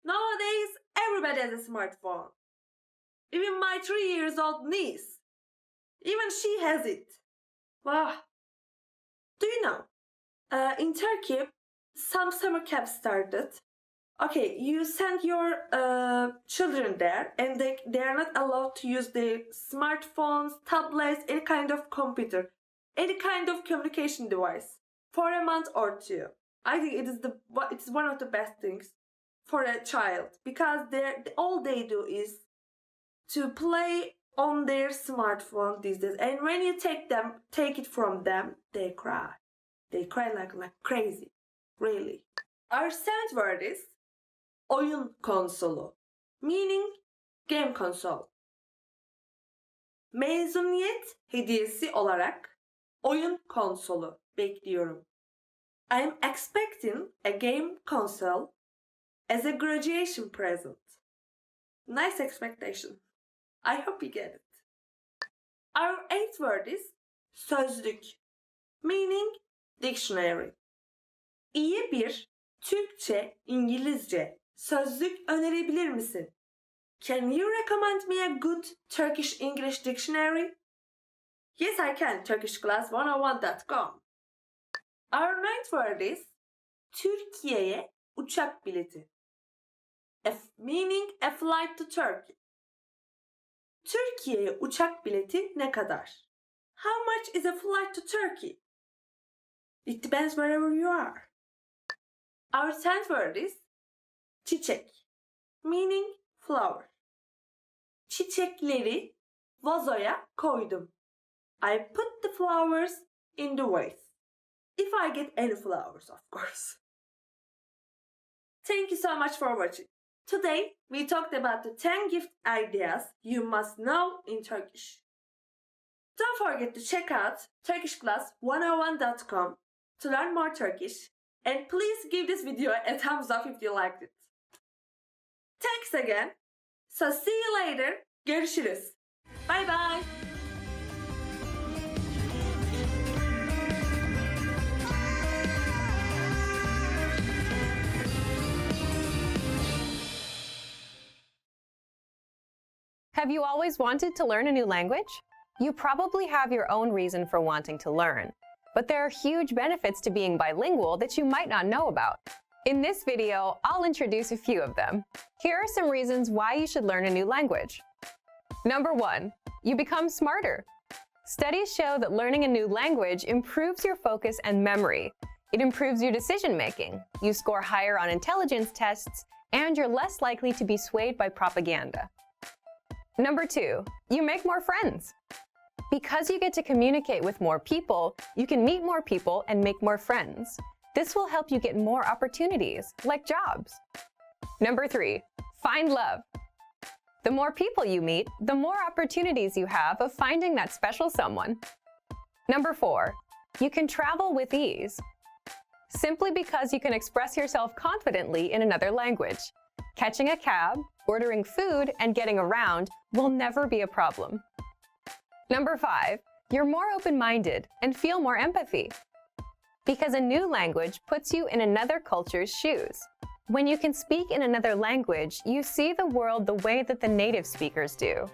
Nowadays, everybody has a smartphone. Even my 3-year-old niece. Even she has it. Wow. Do you know? In Turkey, some summer camps started. Okay, you send your children there and they are not allowed to use their smartphones, tablets, any kind of computer, any kind of communication device for a month or two. I think it's one of the best things for a child because all they do is to play on their smartphone these days. And when you take it from them, they cry. They cry like crazy. Really. Our seventh word is oyun konsolu, meaning game console. Mezuniyet hediyesi olarak oyun konsolu bekliyorum. I'm expecting a game console as a graduation present. Nice expectation. I hope you get it. Our eighth word is sözlük, meaning dictionary. İyi bir Türkçe, İngilizce sözlük önerebilir misin? Can you recommend me a good Turkish English dictionary? Yes, I can. TurkishClass101.com. Our ninth word is Türkiye'ye uçak bileti. Meaning a flight to Turkey. Türkiye'ye uçak bileti ne kadar? How much is a flight to Turkey? It depends wherever you are. Our tenth word is çiçek, meaning flower. Çiçekleri vazoya koydum. I put the flowers in the vase. If I get any flowers, of course. Thank you so much for watching. Today, we talked about the 10 gift ideas you must know in Turkish. Don't forget to check out TurkishClass101.com to learn more Turkish, and please give this video a thumbs up if you liked it. Thanks again. So see you later. Görüşürüz. Bye bye. Have you always wanted to learn a new language? You probably have your own reason for wanting to learn, but there are huge benefits to being bilingual that you might not know about. In this video, I'll introduce a few of them. Here are some reasons why you should learn a new language. Number 1, you become smarter. Studies show that learning a new language improves your focus and memory. It improves your decision-making. You score higher on intelligence tests, and you're less likely to be swayed by propaganda. Number 2, you make more friends. Because you get to communicate with more people, you can meet more people and make more friends. This will help you get more opportunities, like jobs. Number 3, find love. The more people you meet, the more opportunities you have of finding that special someone. Number 4, you can travel with ease. Simply because you can express yourself confidently in another language. Catching a cab, ordering food, and getting around will never be a problem. Number 5, you're more open-minded and feel more empathy. Because a new language puts you in another culture's shoes. When you can speak in another language, you see the world the way that the native speakers do.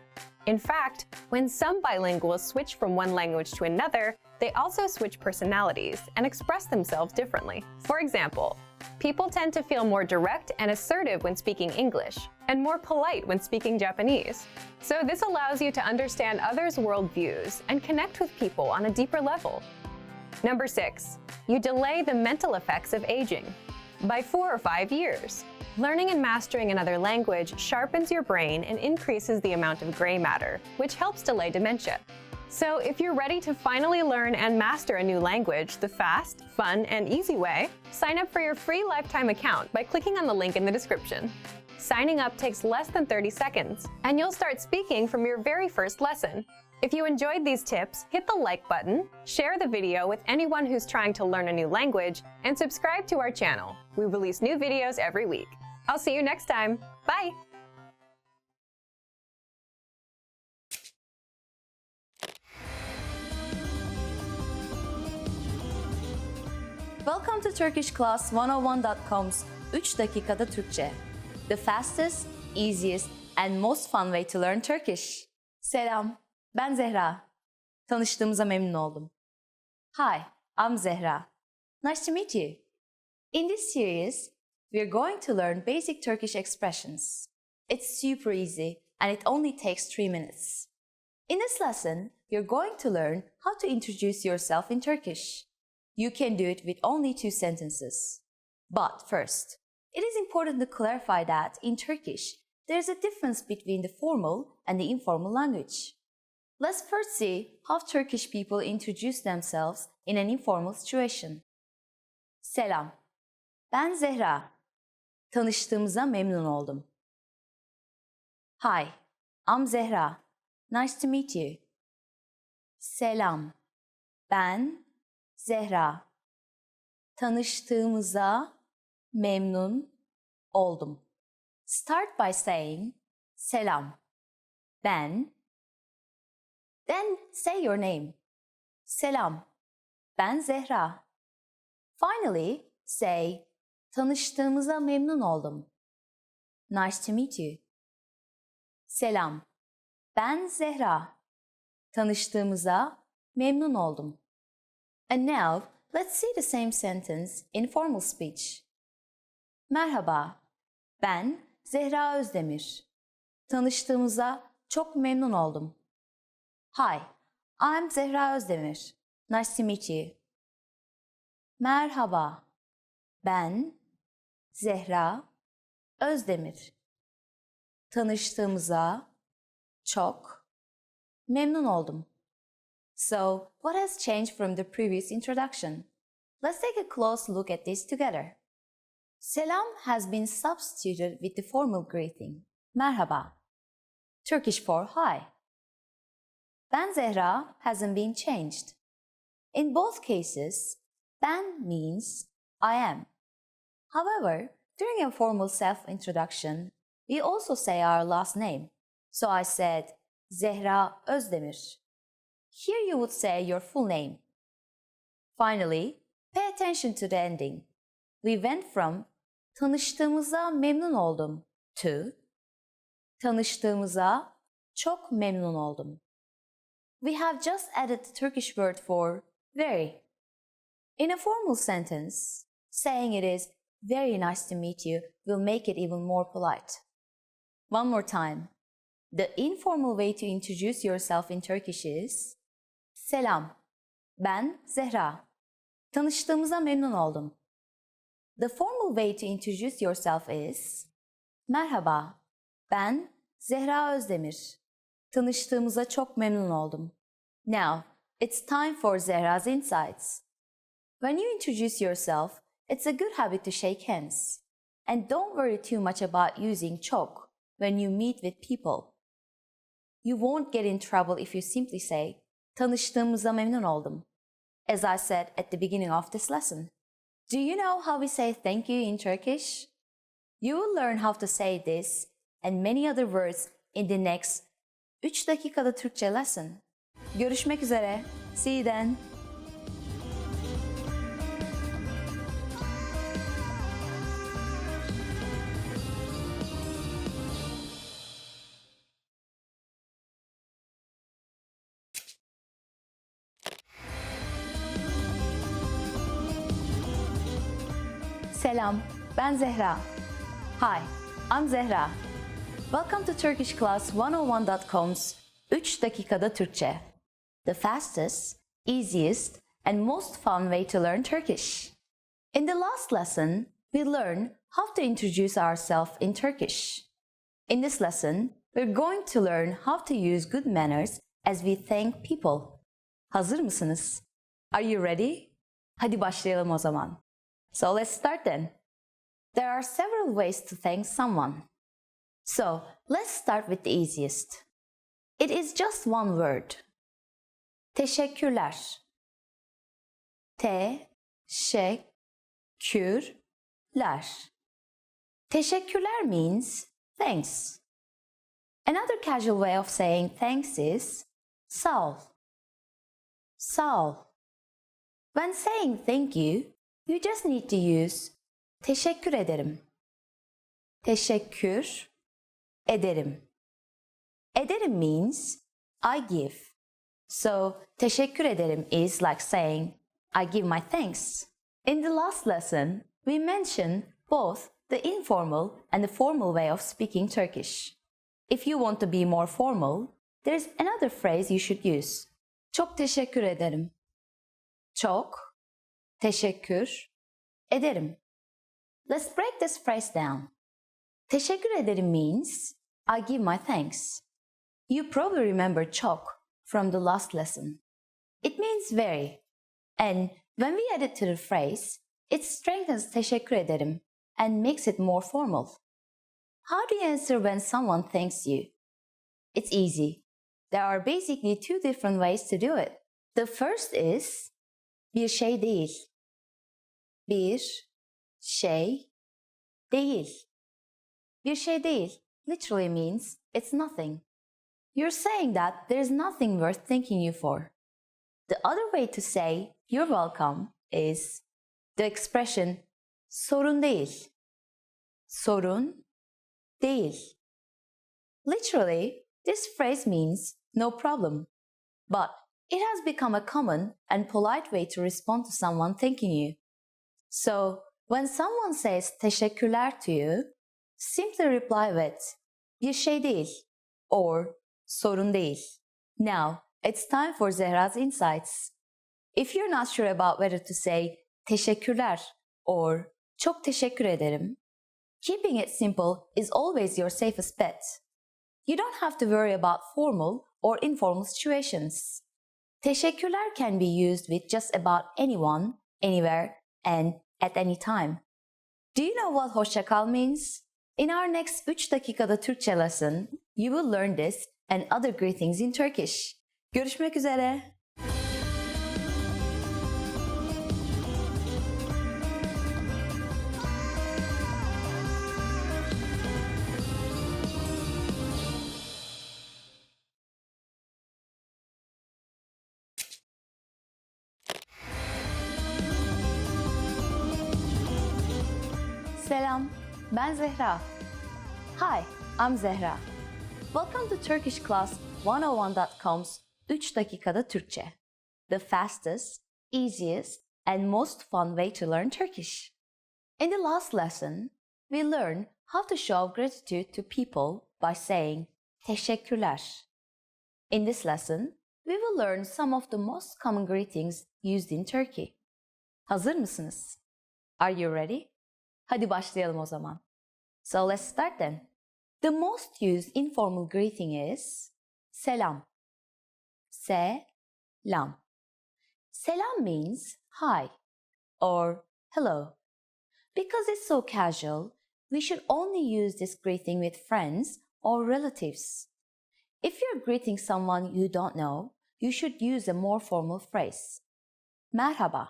In fact, when some bilinguals switch from one language to another, they also switch personalities and express themselves differently. For example, people tend to feel more direct and assertive when speaking English, and more polite when speaking Japanese. So this allows you to understand others' worldviews and connect with people on a deeper level. Number 6, you delay the mental effects of aging by 4 or 5 years. Learning and mastering another language sharpens your brain and increases the amount of gray matter, which helps delay dementia. So if you're ready to finally learn and master a new language the fast, fun, and easy way, sign up for your free lifetime account by clicking on the link in the description. Signing up takes less than 30 seconds, and you'll start speaking from your very first lesson. If you enjoyed these tips, hit the like button, share the video with anyone who's trying to learn a new language, and subscribe to our channel. We release new videos every week. I'll see you next time. Bye! Welcome to TurkishClass101.com's 3 dakikada Türkçe. The fastest, easiest, and most fun way to learn Turkish. Selam, ben Zehra. Tanıştığımıza memnun oldum. Hi, I'm Zehra. Nice to meet you. In this series, we're going to learn basic Turkish expressions. It's super easy and it only takes 3 minutes. In this lesson, you're going to learn how to introduce yourself in Turkish. You can do it with only 2 sentences. But first, it is important to clarify that in Turkish, there's a difference between the formal and the informal language. Let's first see how Turkish people introduce themselves in an informal situation. Selam, ben Zehra. Tanıştığımıza memnun oldum. Hi, I'm Zehra. Nice to meet you. Selam, ben Zehra. Tanıştığımıza memnun oldum. Start by saying selam, ben. Then say your name. Selam, ben Zehra. Finally, say tanıştığımıza memnun oldum. Nice to meet you. Selam, ben Zehra. Tanıştığımıza memnun oldum. And now, let's see the same sentence in formal speech. Merhaba, ben Zehra Özdemir. Tanıştığımıza çok memnun oldum. Hi, I'm Zehra Özdemir. Nice to meet you. Merhaba, ben Zehra Özdemir. Tanıştığımıza çok memnun oldum. So, what has changed from the previous introduction? Let's take a close look at this together. Selam has been substituted with the formal greeting, merhaba, Turkish for hi. Ben Zehra hasn't been changed. In both cases, ben means I am. However, during a formal self-introduction, we also say our last name. So I said Zehra Özdemir. Here you would say your full name. Finally, pay attention to the ending. We went from tanıştığımıza memnun oldum to tanıştığımıza çok memnun oldum. We have just added the Turkish word for very. In a formal sentence, saying it is very nice to meet you will make it even more polite. One more time. The informal way to introduce yourself in Turkish is selam, ben Zehra. Tanıştığımıza memnun oldum. The formal way to introduce yourself is merhaba, ben Zehra Özdemir. Tanıştığımıza çok memnun oldum. Now, it's time for Zehra's insights. When you introduce yourself, it's a good habit to shake hands. And don't worry too much about using çok when you meet with people. You won't get in trouble if you simply say, tanıştığımıza memnun oldum, as I said at the beginning of this lesson. Do you know how we say thank you in Turkish? You will learn how to say this and many other words in the next 3 dakikada Türkçe lesson. Görüşmek üzere. See you then. Selam, ben Zehra. Hi, I'm Zehra. Welcome to turkishclass101.com's 3 dakikada Türkçe. The fastest, easiest, and most fun way to learn Turkish. In the last lesson, we learned how to introduce ourselves in Turkish. In this lesson, we're going to learn how to use good manners as we thank people. Hazır mısınız? Are you ready? Hadi başlayalım o zaman. So let's start then. There are several ways to thank someone. So let's start with the easiest. It is just one word. Teşekkürler. Teşekkürler. Teşekkürler means thanks. Another casual way of saying thanks is sağ ol. Sağ ol. When saying thank you, you just need to use teşekkür ederim. Teşekkür ederim. Ederim means I give. So teşekkür ederim is like saying I give my thanks. In the last lesson, we mentioned both the informal and the formal way of speaking Turkish. If you want to be more formal, there's another phrase you should use. Çok teşekkür ederim. Çok teşekkür ederim. Let's break this phrase down. Teşekkür ederim means I give my thanks. You probably remember çok from the last lesson. It means very. And when we add it to the phrase, it strengthens teşekkür ederim and makes it more formal. How do you answer when someone thanks you? It's easy. There are basically two different ways to do it. The first is bir şey değil. Bir şey değil. Bir şey değil literally means it's nothing. You're saying that there's nothing worth thanking you for. The other way to say you're welcome is the expression sorun değil. Sorun değil. Literally, this phrase means no problem. But it has become a common and polite way to respond to someone thanking you. So, when someone says teşekkürler to you, simply reply with bir şey değil or sorun değil. Now, it's time for Zehra's insights. If you're not sure about whether to say teşekkürler or çok teşekkür ederim, keeping it simple is always your safest bet. You don't have to worry about formal or informal situations. Teşekkürler can be used with just about anyone, anywhere, and at any time. Do you know what hoşça kal means? In our next 3 dakikada Türkçe lesson, you will learn this and other greetings in Turkish. Görüşmek üzere. Selam, ben Zehra. Hi, I'm Zehra. Welcome to turkishclass101.com's 3 dakikada Türkçe. The fastest, easiest, and most fun way to learn Turkish. In the last lesson, we learned how to show gratitude to people by saying teşekkürler. In this lesson, we will learn some of the most common greetings used in Turkey. Hazır mısınız? Are you ready? Hadi başlayalım o zaman. So let's start then. The most used informal greeting is selam. Selam. Selam means hi or hello. Because it's so casual, we should only use this greeting with friends or relatives. If you're greeting someone you don't know, you should use a more formal phrase. Merhaba.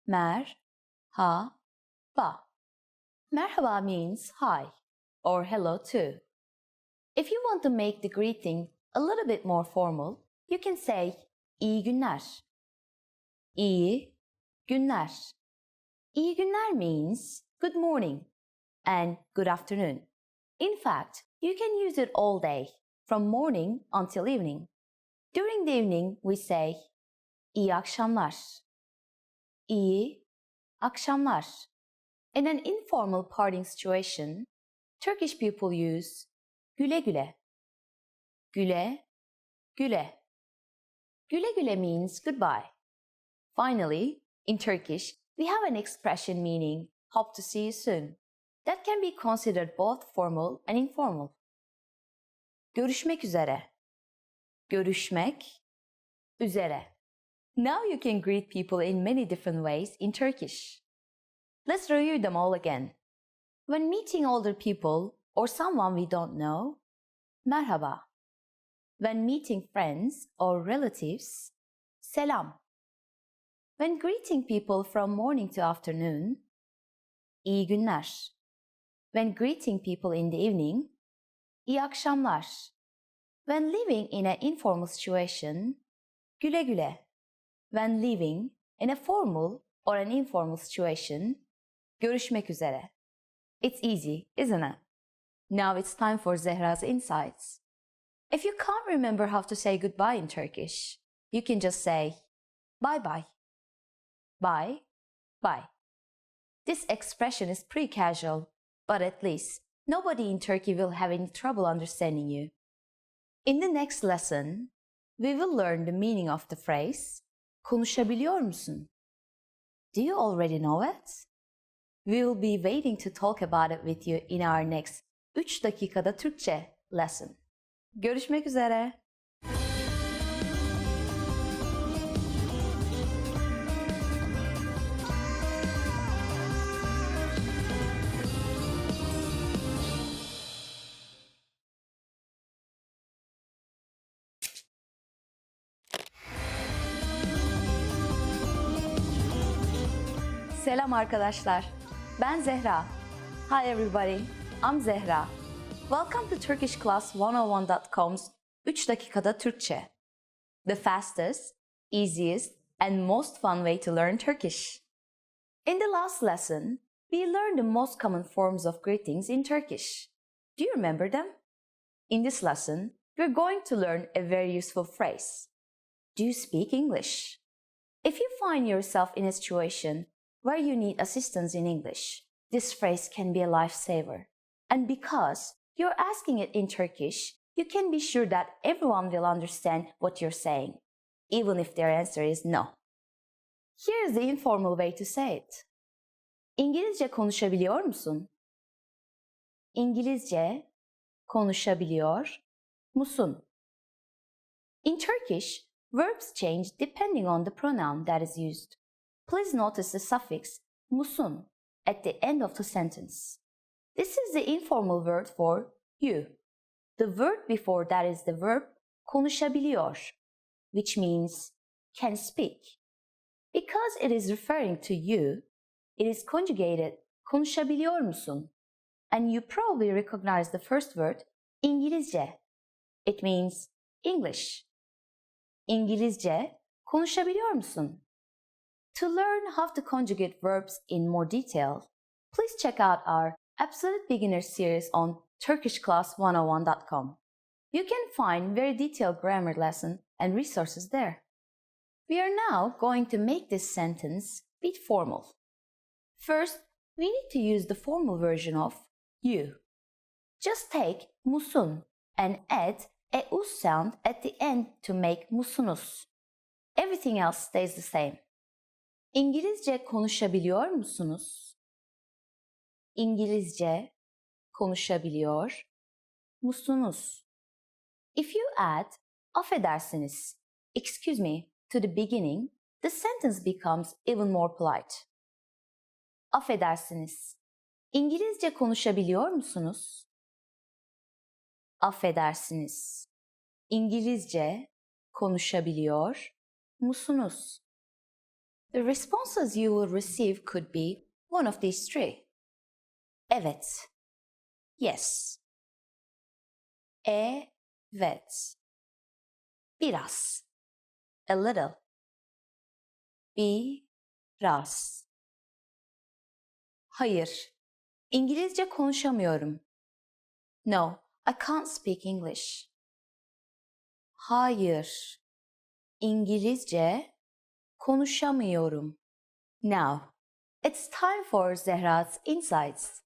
Merhaba. Merhaba means hi or hello too. If you want to make the greeting a little bit more formal, you can say iyi günler. İyi günler. İyi günler means good morning and good afternoon. In fact, you can use it all day, from morning until evening. During the evening, we say iyi akşamlar. İyi akşamlar. In an informal parting situation, Turkish people use güle güle. Güle güle. Güle güle means goodbye. Finally, in Turkish, we have an expression meaning hope to see you soon. That can be considered both formal and informal. Görüşmek üzere. Görüşmek üzere. Now you can greet people in many different ways in Turkish. Let's review them all again. When meeting older people or someone we don't know, merhaba. When meeting friends or relatives, selam. When greeting people from morning to afternoon, iyi günler. When greeting people in the evening, iyi akşamlar. When living in an informal situation, güle güle. When living in a formal or an informal situation, görüşmek üzere. It's easy, isn't it? Now it's time for Zehra's insights. If you can't remember how to say goodbye in Turkish, you can just say bye bye. Bye, bye. This expression is pretty casual, but at least nobody in Turkey will have any trouble understanding you. In the next lesson, we will learn the meaning of the phrase konuşabiliyor musun? Do you already know it? We will be waiting to talk about it with you in our next 3 dakikada Türkçe lesson. Görüşmek üzere. Selam arkadaşlar. Ben Zehra. Hi everybody. I'm Zehra. Welcome to turkishclass101.com's 3 dakikada Türkçe. The fastest, easiest, and most fun way to learn Turkish. In the last lesson, we learned the most common forms of greetings in Turkish. Do you remember them? In this lesson, we're going to learn a very useful phrase. Do you speak English? If you find yourself in a situation where you need assistance in English, this phrase can be a lifesaver. And because you're asking it in Turkish, you can be sure that everyone will understand what you're saying, even if their answer is no. Here's the informal way to say it. İngilizce konuşabiliyor musun? İngilizce konuşabiliyor musun? In Turkish, verbs change depending on the pronoun that is used. Please notice the suffix musun at the end of the sentence. This is the informal word for you. The word before that is the verb konuşabiliyor, which means can speak. Because it is referring to you, it is conjugated konuşabiliyor musun? And you probably recognize the first word İngilizce. It means English. İngilizce konuşabiliyor musun? To learn how to conjugate verbs in more detail, please check out our Absolute Beginner series on turkishclass101.com. You can find very detailed grammar lesson and resources there. We are now going to make this sentence a bit formal. First, we need to use the formal version of you. Just take musun and add a us sound at the end to make musunuz. Everything else stays the same. İngilizce konuşabiliyor musunuz? İngilizce konuşabiliyor musunuz? If you add affedersiniz, excuse me, to the beginning, the sentence becomes even more polite. Affedersiniz. İngilizce konuşabiliyor musunuz? Affedersiniz. İngilizce konuşabiliyor musunuz? The responses you will receive could be one of these three. Evet. Yes. Evet. Biraz. A little. Biraz. Hayır. İngilizce konuşamıyorum. No, I can't speak English. Hayır. İngilizce konuşamıyorum. Now, It's time for Zehra's Insights.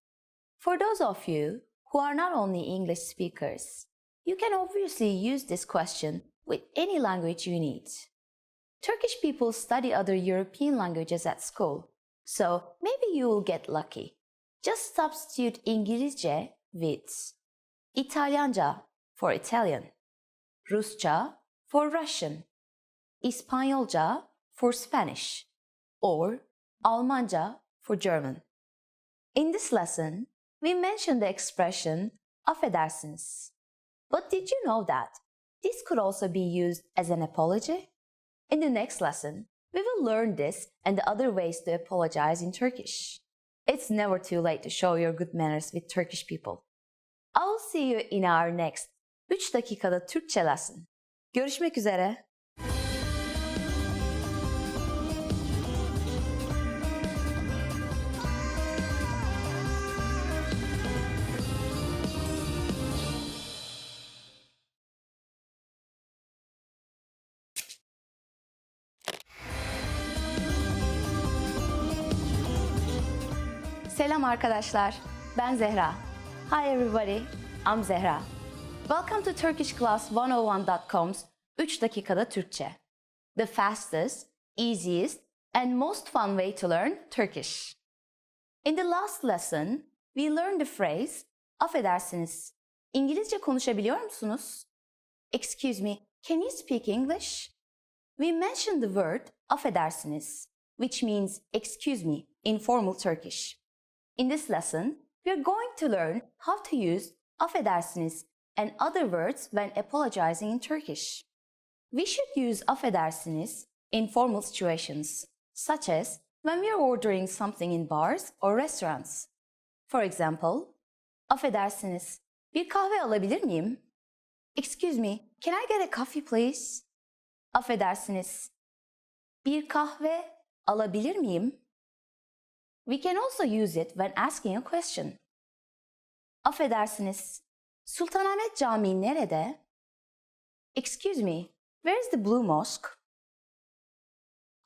For those of you who are not only English speakers, you can obviously use this question with any language you need. Turkish people study other European languages at school, so maybe you will get lucky. Just substitute İngilizce with İtalyanca for Italian, Rusça for Russian, İspanyolca for Spanish, or Almanca for German. In this lesson, we mentioned the expression affedersiniz. But did you know that this could also be used as an apology? In the next lesson, we will learn this and the other ways to apologize in Turkish. It's never too late to show your good manners with Turkish people. I will see you in our next 3 dakikada Türkçe lesson. Görüşmek üzere. Selam arkadaşlar, ben Zehra. Hi everybody, I'm Zehra. Welcome to TurkishClass101.com's 3 dakikada Türkçe. The fastest, easiest, and most fun way to learn Turkish. In the last lesson, we learned the phrase, affedersiniz. İngilizce konuşabiliyor musunuz? Excuse me, can you speak English? We mentioned the word affedersiniz, which means excuse me in formal Turkish. In this lesson, we are going to learn how to use affedersiniz and other words when apologizing in Turkish. We should use affedersiniz in formal situations, such as when we are ordering something in bars or restaurants. For example, affedersiniz, bir kahve alabilir miyim? Excuse me, can I get a coffee please? Affedersiniz, bir kahve alabilir miyim? We can also use it when asking a question. Affedersiniz, Sultanahmet Camii nerede? Excuse me, where is the Blue Mosque?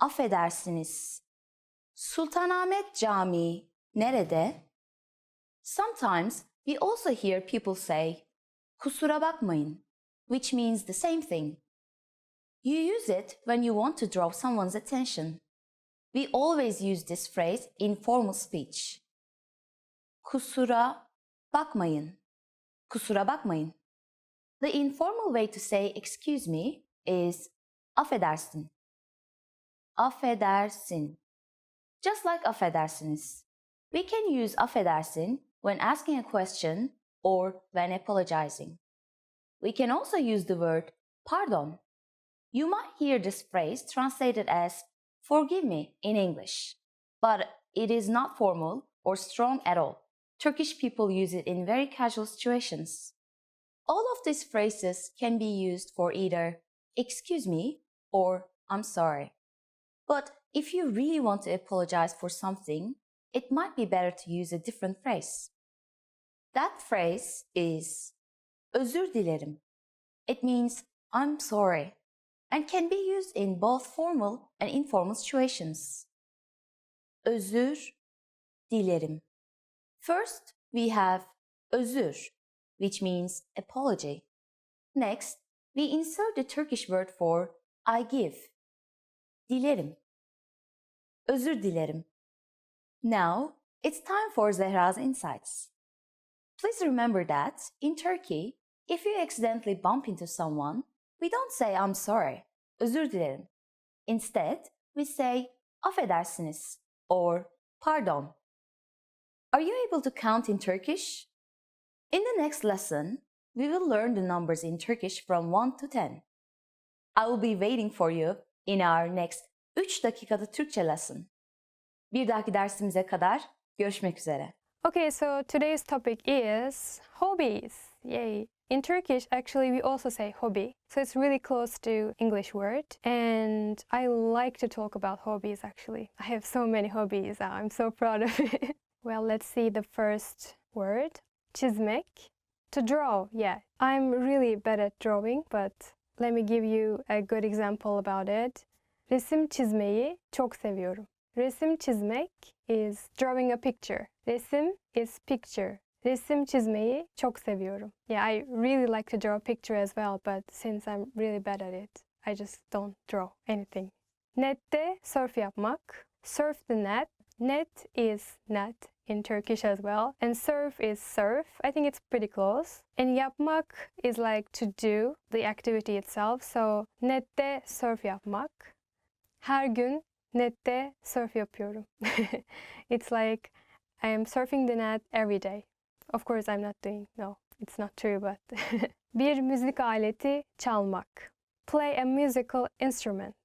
Affedersiniz, Sultanahmet Camii nerede? Sometimes we also hear people say, kusura bakmayın, which means the same thing. You use it when you want to draw someone's attention. We always use this phrase in formal speech. Kusura bakmayın. Kusura bakmayın. The informal way to say excuse me is affedersin. Affedersin. Just like affedersiniz. We can use affedersin when asking a question or when apologizing. We can also use the word pardon. You might hear this phrase translated as forgive me in English, but it is not formal or strong at all. Turkish people use it in very casual situations. All of these phrases can be used for either excuse me or I'm sorry. But if you really want to apologize for something, it might be better to use a different phrase. That phrase is özür dilerim. It means I'm sorry and can be used in both formal and informal situations. Özür dilerim. First, we have özür, which means apology. Next, we insert the Turkish word for I give. Dilerim. Özür dilerim. Now, it's time for Zehra's Insights. Please remember that in Turkey, if you accidentally bump into someone, we don't say I'm sorry, özür dilerim. Instead, we say affedersiniz or pardon. Are you able to count in Turkish? In the next lesson, we will learn the numbers in Turkish from 1 to 10. I will be waiting for you in our next 3 dakikada Türkçe lesson. Bir dahaki dersimize kadar görüşmek üzere. Okay, so today's topic is hobbies. Yay! In Turkish, actually, we also say hobby. So it's really close to English word. And I like to talk about hobbies, actually. I have so many hobbies. I'm so proud of it. Well, let's see the first word. Çizmek. To draw, yeah. I'm really bad at drawing, but let me give you a good example about it. Resim çizmeyi çok seviyorum. Resim çizmek is drawing a picture. Resim is picture. Resim çizmeyi çok seviyorum. Yeah, I really like to draw a picture as well, but since I'm really bad at it, I just don't draw anything. Nette surf yapmak. Surf the net. Net is net in Turkish as well. And surf is surf. I think it's pretty close. And yapmak is like to do the activity itself. So nette surf yapmak. Her gün nette surf yapıyorum. It's like I am surfing the net every day. Of course I'm not doing. No, it's not true, but bir müzik aleti çalmak. Play a musical instrument.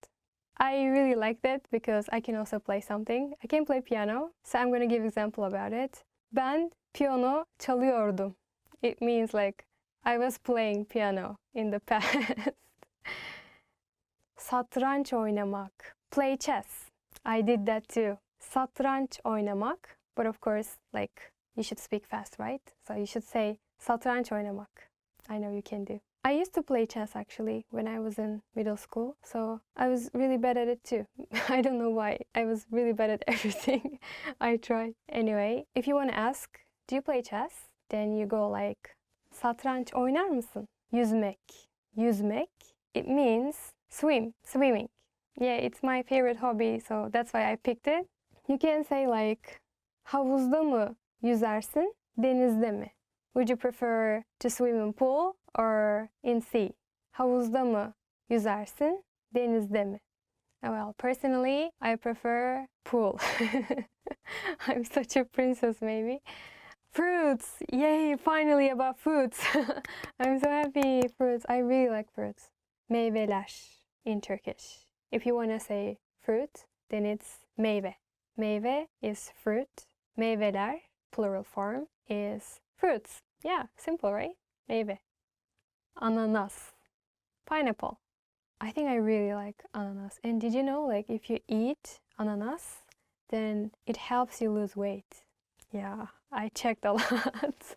I really like that because I can also play something. I can play piano, so I'm going to give example about it. Ben piyano çalıyordum. It means like I was playing piano in the past. Satranç oynamak. Play chess. I did that too. Satranç oynamak. But of course, like, you should speak fast, right? So you should say satranç oynamak. I know you can do. I used to play chess actually when I was in middle school, so I was really bad at it too. I don't know why. I was really bad at everything I tried. Anyway, if you want to ask, do you play chess? Then you go like, satranç oynar mısın? Yüzmek. Yüzmek. It means swim, swimming. Yeah, it's my favorite hobby, so that's why I picked it. You can say like, havuzda mı yüzersin, denizde mi? Would you prefer to swim in pool or in sea? Havuzda mı yüzersin, denizde mi? Well, personally, I prefer pool. I'm such a princess, maybe. Fruits! Yay, finally about fruits. I'm so happy. Fruits. I really like fruits. Meyveler in Turkish. If you want to say fruit, then it's meyve. Meyve is fruit. Meyveler, plural form, is fruits. Yeah, simple, right? Meyve. Ananas. Pineapple. I think I really like ananas. And did you know, like, if you eat ananas, then it helps you lose weight. Yeah, I checked a lot.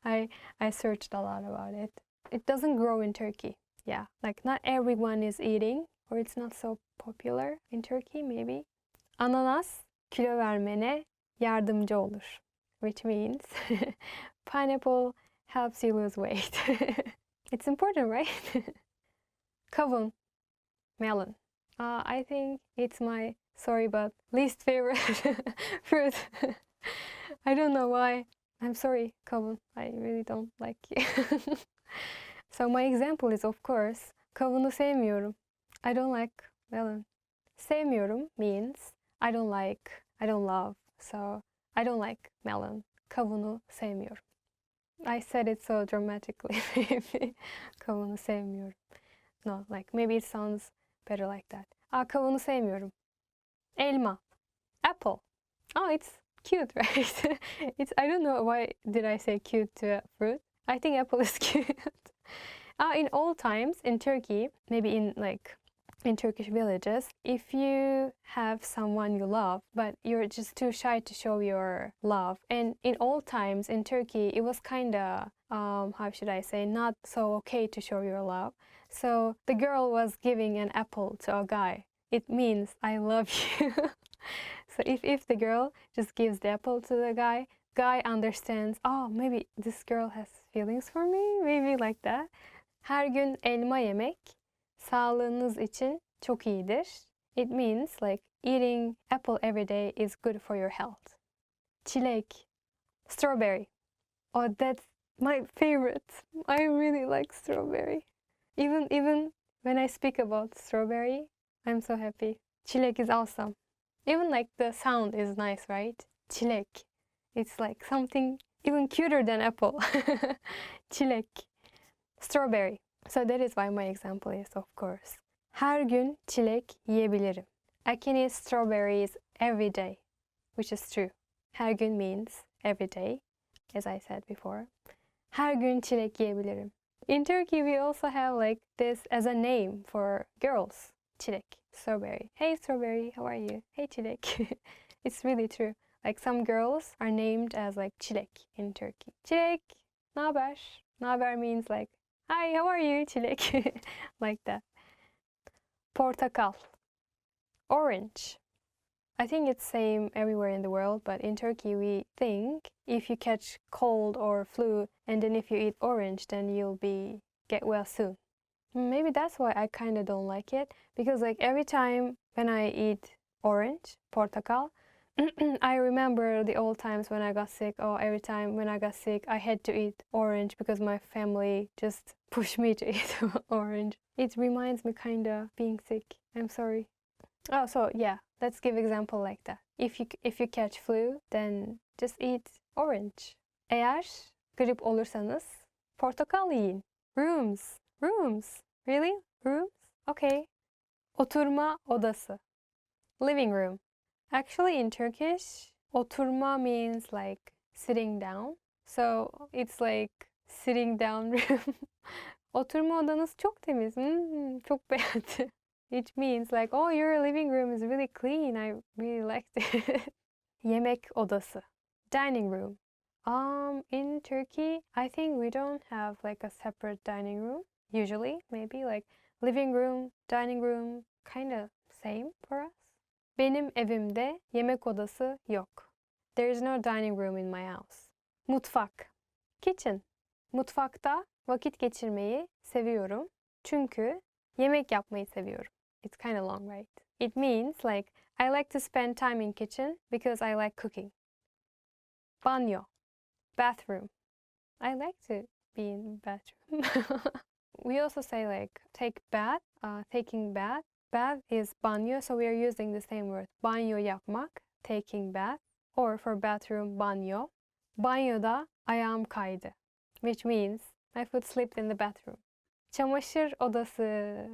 I searched a lot about it. It doesn't grow in Turkey. Yeah, like not everyone is eating, or it's not so popular in Turkey, maybe. Ananas kilo vermene yardımcı olur, which means pineapple helps you lose weight. It's important, right? Kavun, melon. I think it's my, sorry, but least favorite fruit. I don't know why. I'm sorry, kavun. I really don't like it. So my example is, of course, kavunu sevmiyorum. I don't like melon. Sevmiyorum means I don't like, I don't love. So I don't like melon. Kavunu sevmiyorum. I said it so dramatically, maybe. Kavunu sevmiyorum. No, like maybe it sounds better like that. Kavunu sevmiyorum. Elma. Apple. Oh, it's cute, right? It's, I don't know why did I say cute to a fruit. I think apple is cute. In old times in Turkey, maybe in Turkish villages, if you have someone you love, but you're just too shy to show your love. And in old times in Turkey, it was kind of, how should I say, not so okay to show your love. So the girl was giving an apple to a guy. It means I love you. So if the girl just gives the apple to the guy understands, oh, maybe this girl has feelings for me, maybe like that. Her gün elma yemek sağlığınız için çok iyidir. It means like eating apple every day is good for your health. Çilek, strawberry. Oh, that's my favorite. I really like strawberry. Even when I speak about strawberry, I'm so happy. Çilek is awesome. Even like the sound is nice, right? Çilek. It's like something even cuter than apple. Çilek. Strawberry. So that is why my example is, of course. Her gün çilek yiyebilirim. I can eat strawberries every day, which is true. Her gün means every day, as I said before. Her gün çilek yiyebilirim. In Turkey, we also have like this as a name for girls. Çilek, strawberry. Hey strawberry, how are you? Hey çilek. It's really true. Like some girls are named as like çilek in Turkey. Çilek, naber? Naber means like, hi, how are you? Çilek. Like that. Portakal. Orange. I think it's same everywhere in the world, but in Turkey we think if you catch cold or flu and then if you eat orange, then you'll get well soon. Maybe that's why I kind of don't like it, because like every time when I eat orange, portakal, I remember the old times when I got sick, or every time when I got sick, I had to eat orange because my family just pushed me to eat orange. It reminds me kind of being sick. I'm sorry. Oh, so yeah, let's give example like that. If you catch flu, then just eat orange. Eğer grip olursanız portakal yiyin. Rooms. Really? Rooms? Okay. Oturma odası. Living room. Actually, in Turkish, oturma means like sitting down. So it's like sitting down room. Oturma odanız çok temiz. Çok beğendim. It means like, oh, your living room is really clean. I really liked it. Yemek odası. Dining room. In Turkey, I think we don't have like a separate dining room. Usually, maybe like living room, dining room, kind of same for us. Benim evimde yemek odası yok. There is no dining room in my house. Mutfak. Kitchen. Mutfakta vakit geçirmeyi seviyorum. Çünkü yemek yapmayı seviyorum. It's kind of long, right? It means like I like to spend time in kitchen because I like cooking. Banyo. Bathroom. I like to be in bathroom. We also say like take bath, taking bath. Bath is banyo, so we are using the same word. Banyo yapmak, taking bath. Or for bathroom, banyo. Banyoda ayağım kaydı. Which means my foot slipped in the bathroom. Çamaşır odası.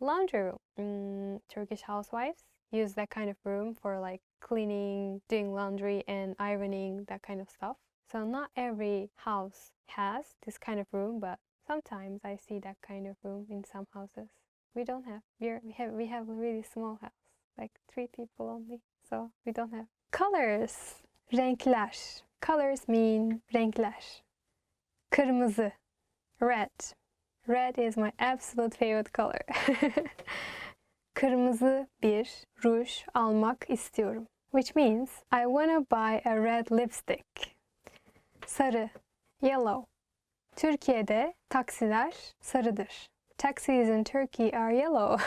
Laundry room. Turkish housewives use that kind of room for like cleaning, doing laundry and ironing, that kind of stuff. So not every house has this kind of room, but sometimes I see that kind of room in some houses. We don't have. We have a really small house, like 3 people only. So we don't have. Colors. Renkler. Colors mean renkler. Kırmızı. Red. Red is my absolute favorite color. Kırmızı bir ruj almak istiyorum. Which means I wanna buy a red lipstick. Sarı. Yellow. Türkiye'de taksiler sarıdır. Taxis in Turkey are yellow.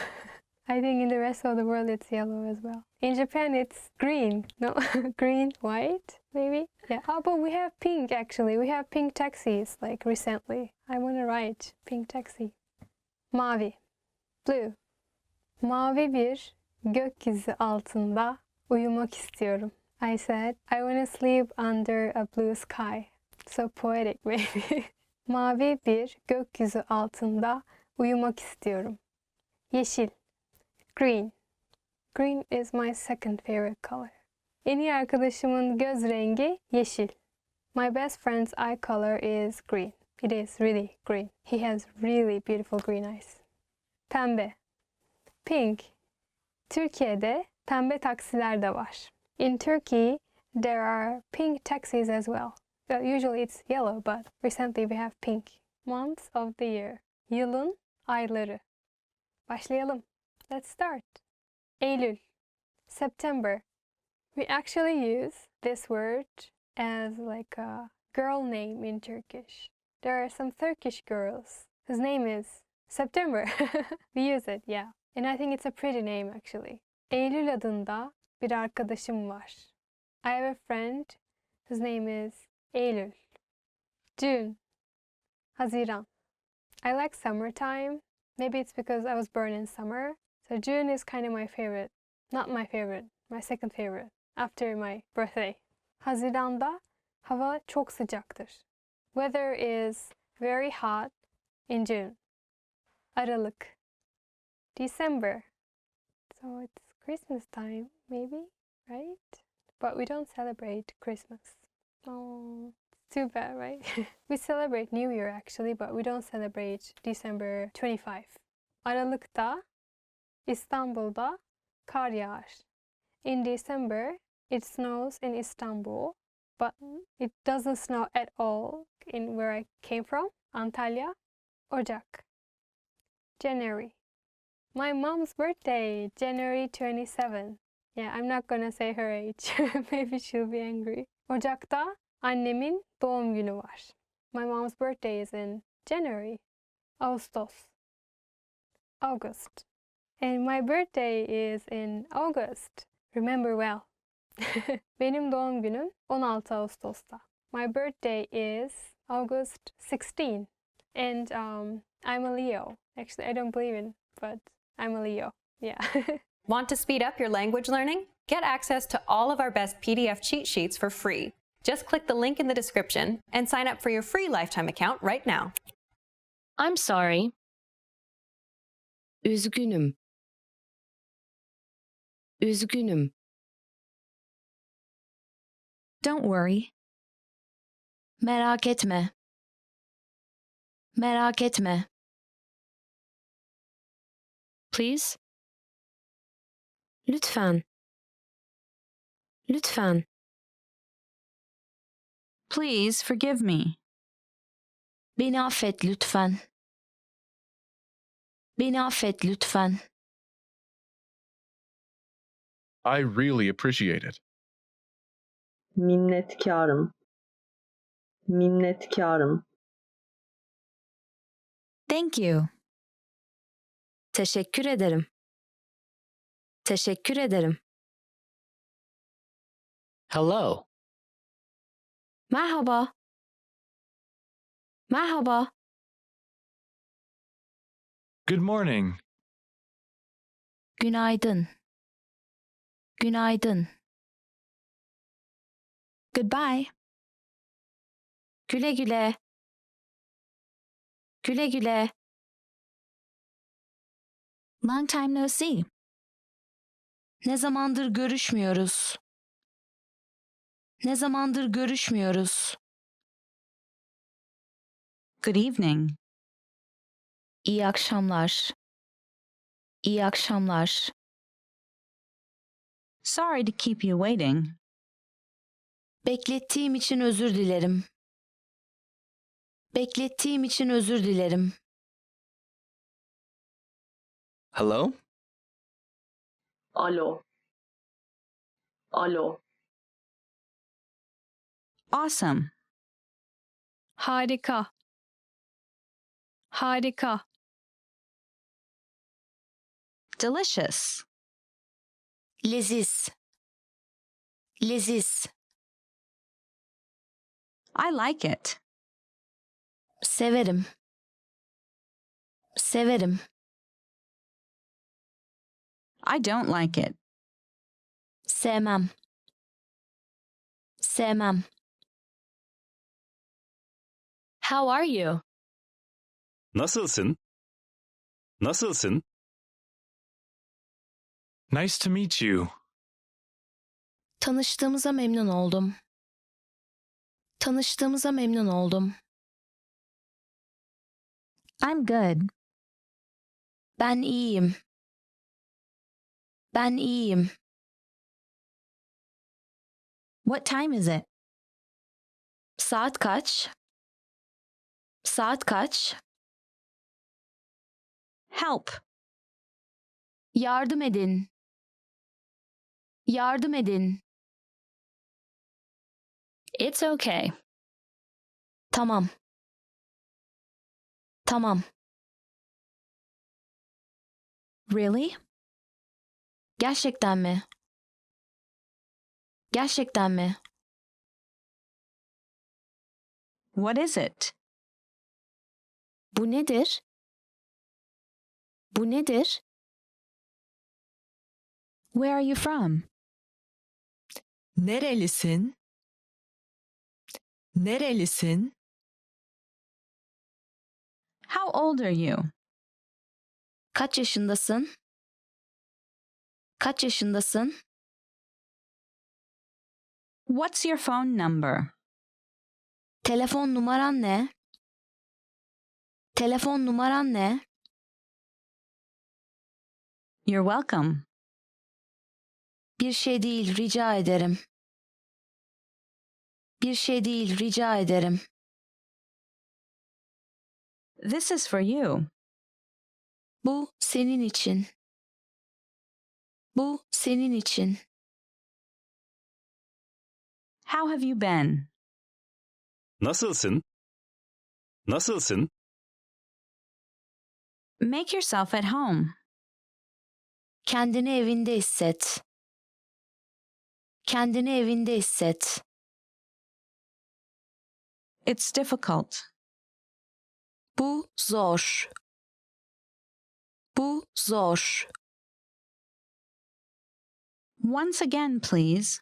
I think in the rest of the world it's yellow as well. In Japan it's green. No, green, white, maybe? Yeah. Oh, but we have pink actually. We have pink taxis like recently. I want to ride pink taxi. Mavi. Blue. Mavi bir gökyüzü altında uyumak istiyorum. I said I want to sleep under a blue sky. So poetic maybe. Mavi bir gökyüzü altında uyumak istiyorum. Yeşil. Green. Green is my second favorite color. En iyi arkadaşımın göz rengi yeşil. My best friend's eye color is green. It is really green. He has really beautiful green eyes. Pembe. Pink. Türkiye'de pembe taksiler de var. In Turkey, there are pink taxis as well. Well, usually it's yellow, but recently we have pink. Months of the year. Yılın ayları. Başlayalım. Let's start. Eylül. September. We actually use this word as like a girl name in Turkish. There are some Turkish girls whose name is September. We use it, yeah. And I think it's a pretty name actually. Eylül adında bir arkadaşım var. I have a friend whose name is Eylül. June. Haziran. I like summertime. Maybe it's because I was born in summer. So June is kind of my favorite. Not my favorite, my second favorite after my birthday. Haziran'da hava çok sıcaktır. Weather is very hot in June. Aralık. December. So it's Christmas time, maybe, right? But we don't celebrate Christmas. Oh, it's too bad, right? We celebrate New Year actually, but we don't celebrate December 25. Aralık'ta İstanbul'da kar yağar. In December, it snows in Istanbul, but it doesn't snow at all in where I came from, Antalya, Ocak. January. My mom's birthday, January 27. Yeah, I'm not gonna say her age. Maybe she'll be angry. Ocak'ta annemin doğum günü var. My mom's birthday is in January. Ağustos. August. And my birthday is in August. Remember well. Benim doğum günüm 16 Ağustos'ta. My birthday is August 16. And I'm a Leo. Actually, I don't believe in, but I'm a Leo. Yeah. Want to speed up your language learning? Get access to all of our best PDF cheat sheets for free. Just click the link in the description and sign up for your free lifetime account right now. I'm sorry. Üzgünüm. Üzgünüm. Don't worry. Merak etme. Merak etme. Please. Lütfen. Lütfen. Please forgive me. Beni affet lütfen. Beni affet lütfen. I really appreciate it. Minnetkarım. Minnetkarım. Thank you. Teşekkür ederim. Teşekkür ederim. Hello. Merhaba. Merhaba. Good morning. Günaydın. Günaydın. Goodbye. Güle güle. Güle güle. Long time no see. Ne zamandır görüşmüyoruz. Ne zamandır görüşmüyoruz. Good evening. İyi akşamlar. İyi akşamlar. Sorry to keep you waiting. Beklettiğim için özür dilerim. Beklettiğim için özür dilerim. Hello? Alo. Alo. Awesome. Harika. Harika. Delicious. Leziz. Leziz. I like it. Severim. Severim. I don't like it. Sevmem. Sevmem. How are you? Nasılsın? Nasılsın? Nice to meet you. Tanıştığımıza memnun oldum. Tanıştığımıza memnun oldum. I'm good. Ben iyiyim. Ben iyiyim. What time is it? Saat kaç? Saat kaç? Help. Yardım edin. Yardım edin. It's okay. Tamam. Tamam. Really? Gerçekten mi? Gerçekten mi? What is it? Bu nedir? Bu nedir? Where are you from? Nerelisin? Nerelisin? How old are you? Kaç yaşındasın? Kaç yaşındasın? What's your phone number? Telefon numaran ne? Telefon numaran ne? You're welcome. Bir şey değil, rica ederim. Bir şey değil, rica ederim. This is for you. Bu senin için. Bu senin için. How have you been? Nasılsın? Nasılsın? Make yourself at home. Kendini evinde hisset. Kendini evinde hisset. It's difficult. Bu zor. Bu zor. Once again, please.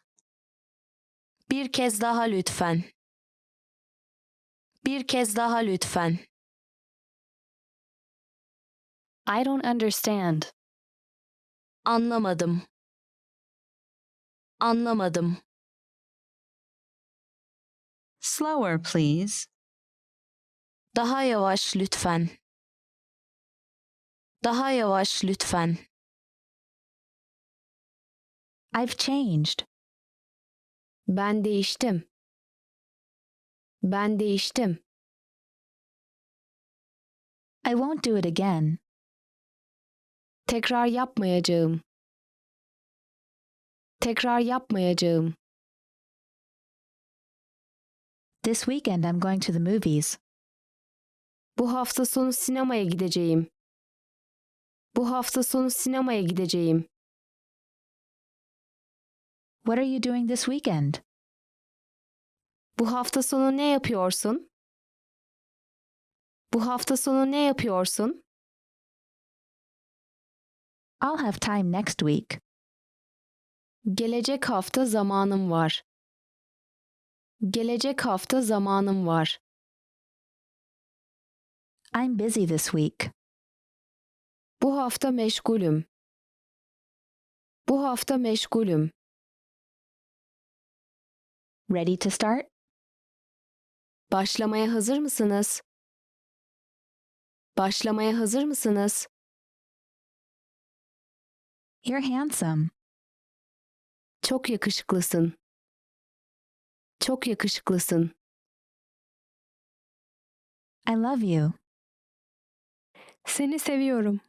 Bir kez daha lütfen. Bir kez daha lütfen. I don't understand. Anlamadım. Anlamadım. Slower, please. Daha yavaş lütfen. Daha yavaş lütfen. I've changed. Ben değiştim. Ben değiştim. I won't do it again. Tekrar yapmayacağım. Tekrar yapmayacağım. This weekend I'm going to the movies. Bu hafta sonu sinemaya gideceğim. Bu hafta sonu sinemaya gideceğim. What are you doing this weekend? Bu hafta sonu ne yapıyorsun? Bu hafta sonu ne yapıyorsun? I'll have time next week. Gelecek hafta zamanım var. Gelecek hafta zamanım var. I'm busy this week. Bu hafta meşgulüm. Bu hafta meşgulüm. Ready to start? Başlamaya hazır mısınız? Başlamaya hazır mısınız? You're handsome. Çok yakışıklısın. Çok yakışıklısın. I love you. Seni seviyorum.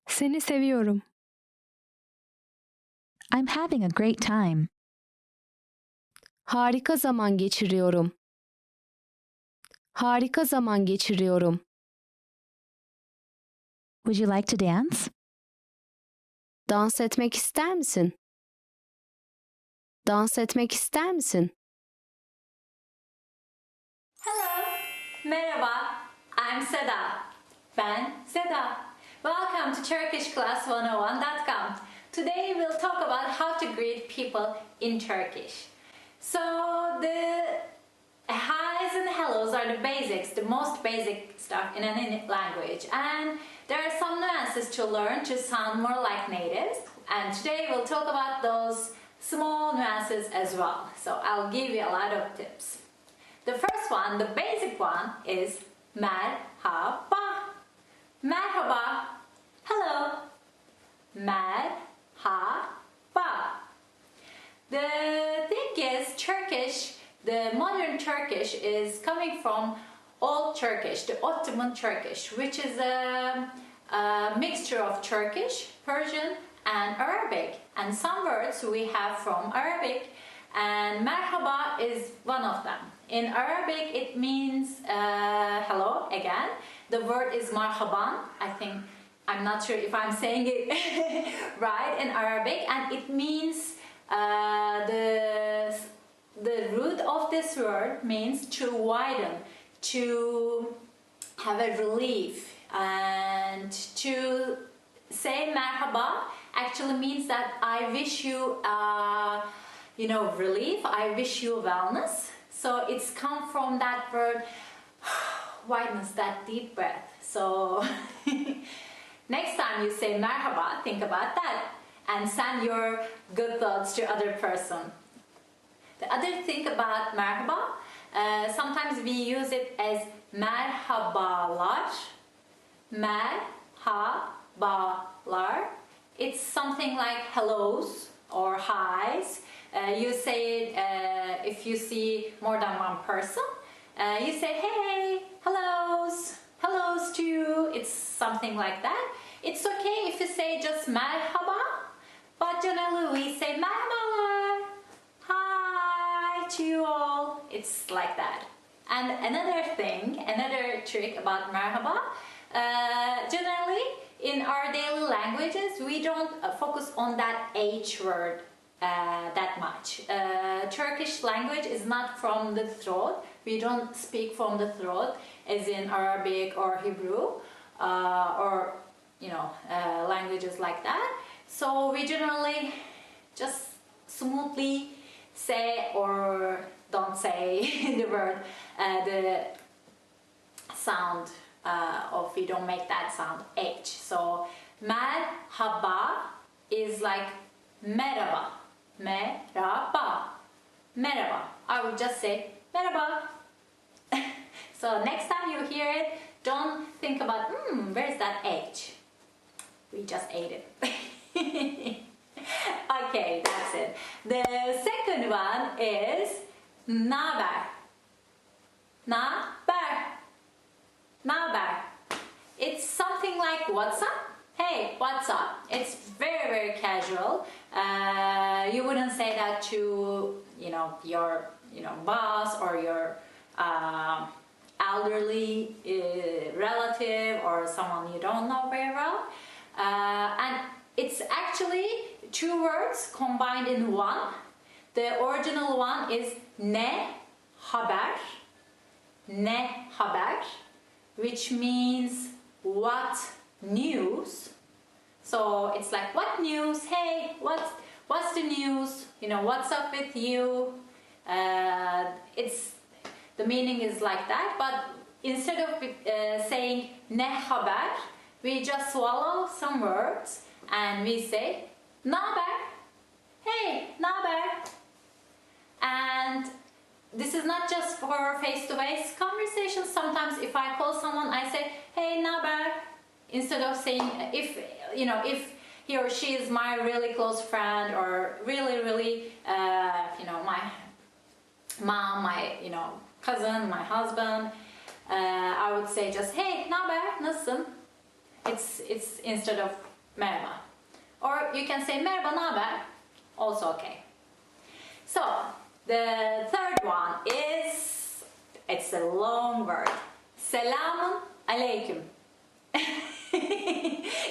Seni seviyorum. I'm having a great time. Harika zaman geçiriyorum. Harika zaman geçiriyorum. Would you like to dance? Dans etmek ister misin? Dans etmek ister misin? Hello. Merhaba. I'm Seda. Ben Seda. Welcome to TurkishClass101.com. Today we'll talk about how to greet people in Turkish. So the highs and hellos are the basics, the most basic stuff in any language. And there are some nuances to learn to sound more like natives. And today we'll talk about those small nuances as well. So I'll give you a lot of tips. The first one, the basic one, is merhaba. Merhaba. Hello. Merhaba. The thing is, Turkish, the modern Turkish is coming from Old Turkish, the Ottoman Turkish, which is a mixture of Turkish, Persian, and Arabic. And some words we have from Arabic, and merhaba is one of them. In Arabic, it means hello again. The word is marhaban. I'm not sure if I'm saying it right in Arabic, and it means the root of this word means to widen, to have a relief, and to say merhaba actually means that I wish you relief, I wish you wellness. So it's come from that word wideness, that deep breath. So next time you say merhaba, think about that and send your good thoughts to other person. The other thing about merhaba, sometimes we use it as merhabalar. Merhabalar. It's something like hellos or highs. You say it if you see more than one person. You say hey, hellos, hellos to you. It's something like that. It's okay if you say just merhaba. generally we say merhabalar, hi to you all. It's like that. And another trick about merhaba, generally in our daily languages we don't focus on that H word that much. Turkish language is not from the throat. We don't speak from the throat as in Arabic or Hebrew or languages like that. So we generally just smoothly say or don't say the word, the sound of, we don't make that sound H. So merhaba is like merhaba, merhaba, merhaba. I would just say merhaba. So next time you hear it, don't think about, where's that H? We just ate it. Okay, that's it. The second one is naber. Naber. Naber. It's something like what's up? Hey, what's up? It's very, very casual. You wouldn't say that to, your, boss or your elderly relative or someone you don't know very well. And it's actually two words combined in one. The original one is ne haber, which means what news. So it's like, what news? Hey, what's the news? What's up with you? The meaning is like that, but instead of saying ne haber, we just swallow some words and we say naber. Hey, naber. And this is not just for face-to-face conversations. Sometimes if I call someone, I say, hey, naber, instead of saying, if he or she is my really close friend or really, my mom, my, cousin, my husband, I would say just, hey, naber, nasılsın? It's instead of merhaba. Or you can say merhaba, naber, also okay. So, the third one is, it's a long word, selamun aleyküm.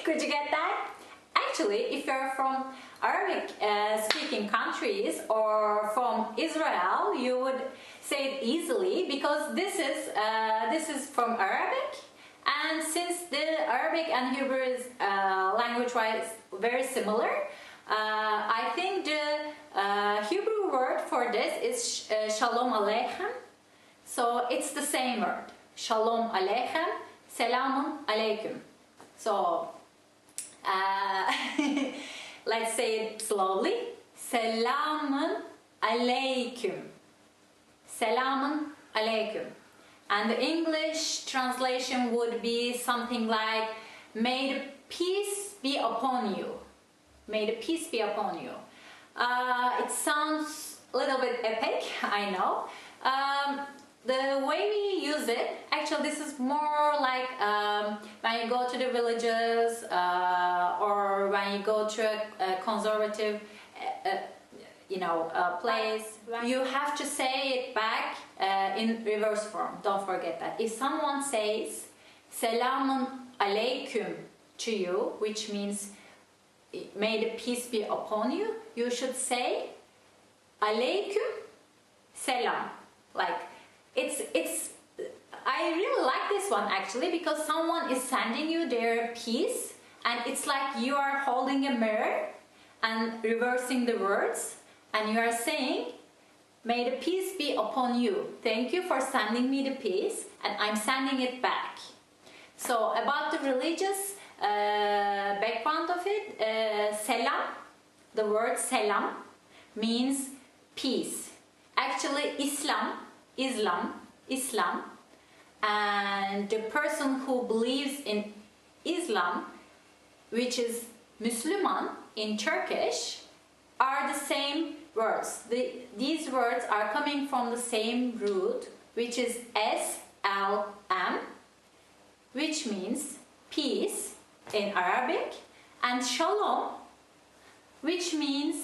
Could you get that? Actually, if you're from Arabic speaking countries or from Israel, you would say it easily because this is from Arabic, and since the Arabic and Hebrew is language-wise very similar, I think the Hebrew word for this is shalom aleichem. So it's the same word, shalom aleichem, selamun aleyküm. So let's say it slowly, selamun aleyküm, selamun aleyküm. And the English translation would be something like, may the peace be upon you. May the peace be upon you. It sounds a little bit epic, I know. The way we use it, actually this is more like when you go to the villages or when you go to a conservative place, you have to say it back in reverse form. Don't forget that. If someone says selamun aleyküm to you, which means may the peace be upon you, you should say aleyküm selam. Like it's I really like this one actually, because someone is sending you their peace and it's like you are holding a mirror and reversing the words and you are saying, may the peace be upon you. Thank you for sending me the peace and I'm sending it back. So about the religious background of it, selam, the word selam means peace. Actually Islam, and the person who believes in Islam, which is Müslüman in Turkish, are the same words. These words are coming from the same root, which is S-L-M, which means peace in Arabic, and shalom which means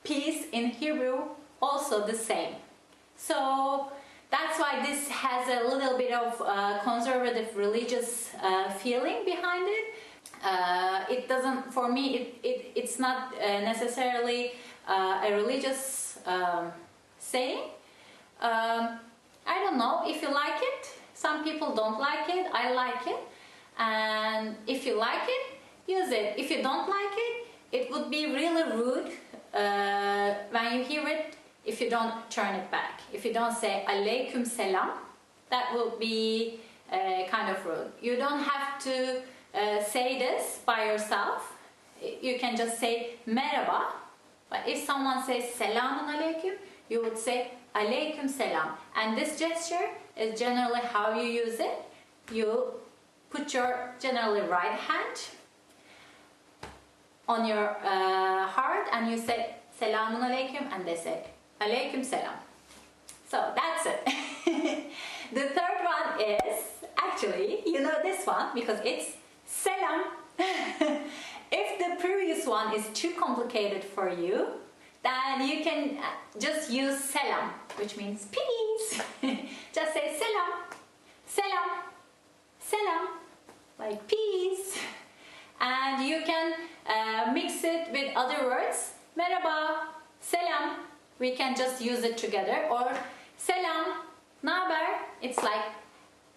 peace in Hebrew, also the same. So that's why this has a little bit of conservative religious feeling behind it. It doesn't, for me, it's not necessarily a religious saying. I don't know if you like it. Some people don't like it. I like it. And if you like it, use it. If you don't like it, it would be really rude when you hear it if you don't turn it back. If you don't say Aleyküm Selam, that will be kind of rude. You don't have to say this by yourself. You can just say Merhaba. But if someone says Selamun Aleyküm, you would say Aleyküm Selam. And this gesture is generally how you use it. You put your generally right hand on your heart and you say Selamun Aleyküm, and they say Aleyküm Selam. So that's it. The third one is, actually, you know this one because it's Selam. If the previous one is too complicated for you, then you can just use Selam, which means peace. Just say Selam, Selam, Selam, like peace. And you can mix it with other words. Merhaba, Selam. We can just use it together. Or Selam, naber. It's like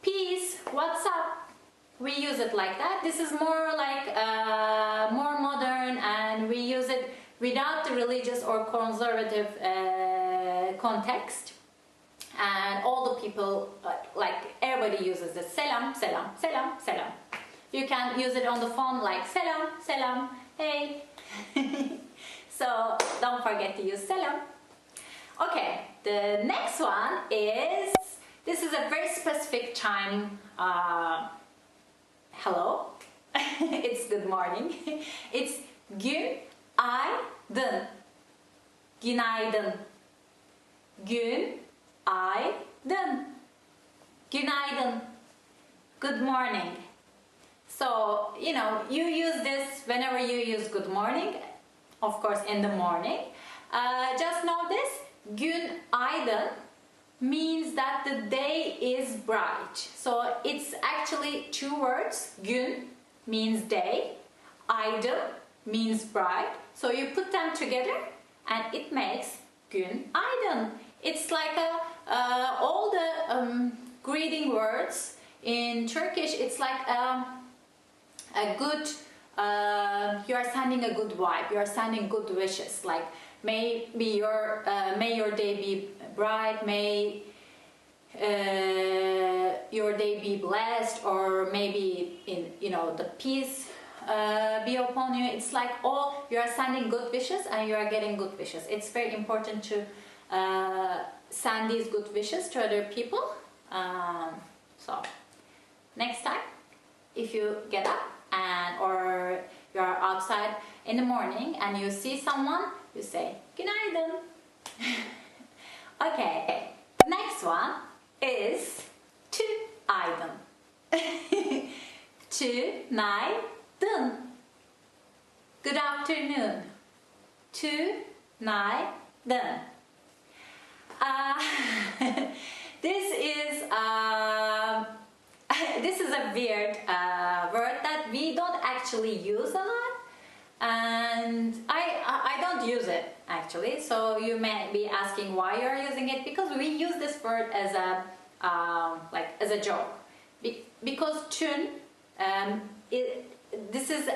peace, what's up. We use it like that. This is more like more modern, and we use it without the religious or conservative context. And all the people, like everybody uses it. Selam, selam, selam, selam. You can use it on the phone like selam, selam, hey. So don't forget to use selam. Okay, the next one is, this is a very specific time. Hello. It's good morning. It's günaydın. Günaydın. Günaydın. Günaydın. Good morning. So, you know, you use this whenever you use good morning, of course in the morning. Just know this, günaydın means that the day is bright. So it's actually two words. Gün means day, aydın means bright. So you put them together and it makes günaydın. It's like all the greeting words in Turkish. It's like a good, you are sending a good vibe, you are sending good wishes, like may your day be bright, may your day be blessed, or maybe in, you know, the peace be upon you. It's like all, you are sending good wishes and you are getting good wishes. It's very important to send these good wishes to other people. So next time, if you get up and or you are outside in the morning and you see someone, you say günaydın. Okay, next one is tünaydın. Tünaydın. Good afternoon. Tünaydın. This is a weird word that we don't actually use a lot, and I don't use it actually. So you may be asking why you're using it, because we use this word as a like as a joke. Because tün, this is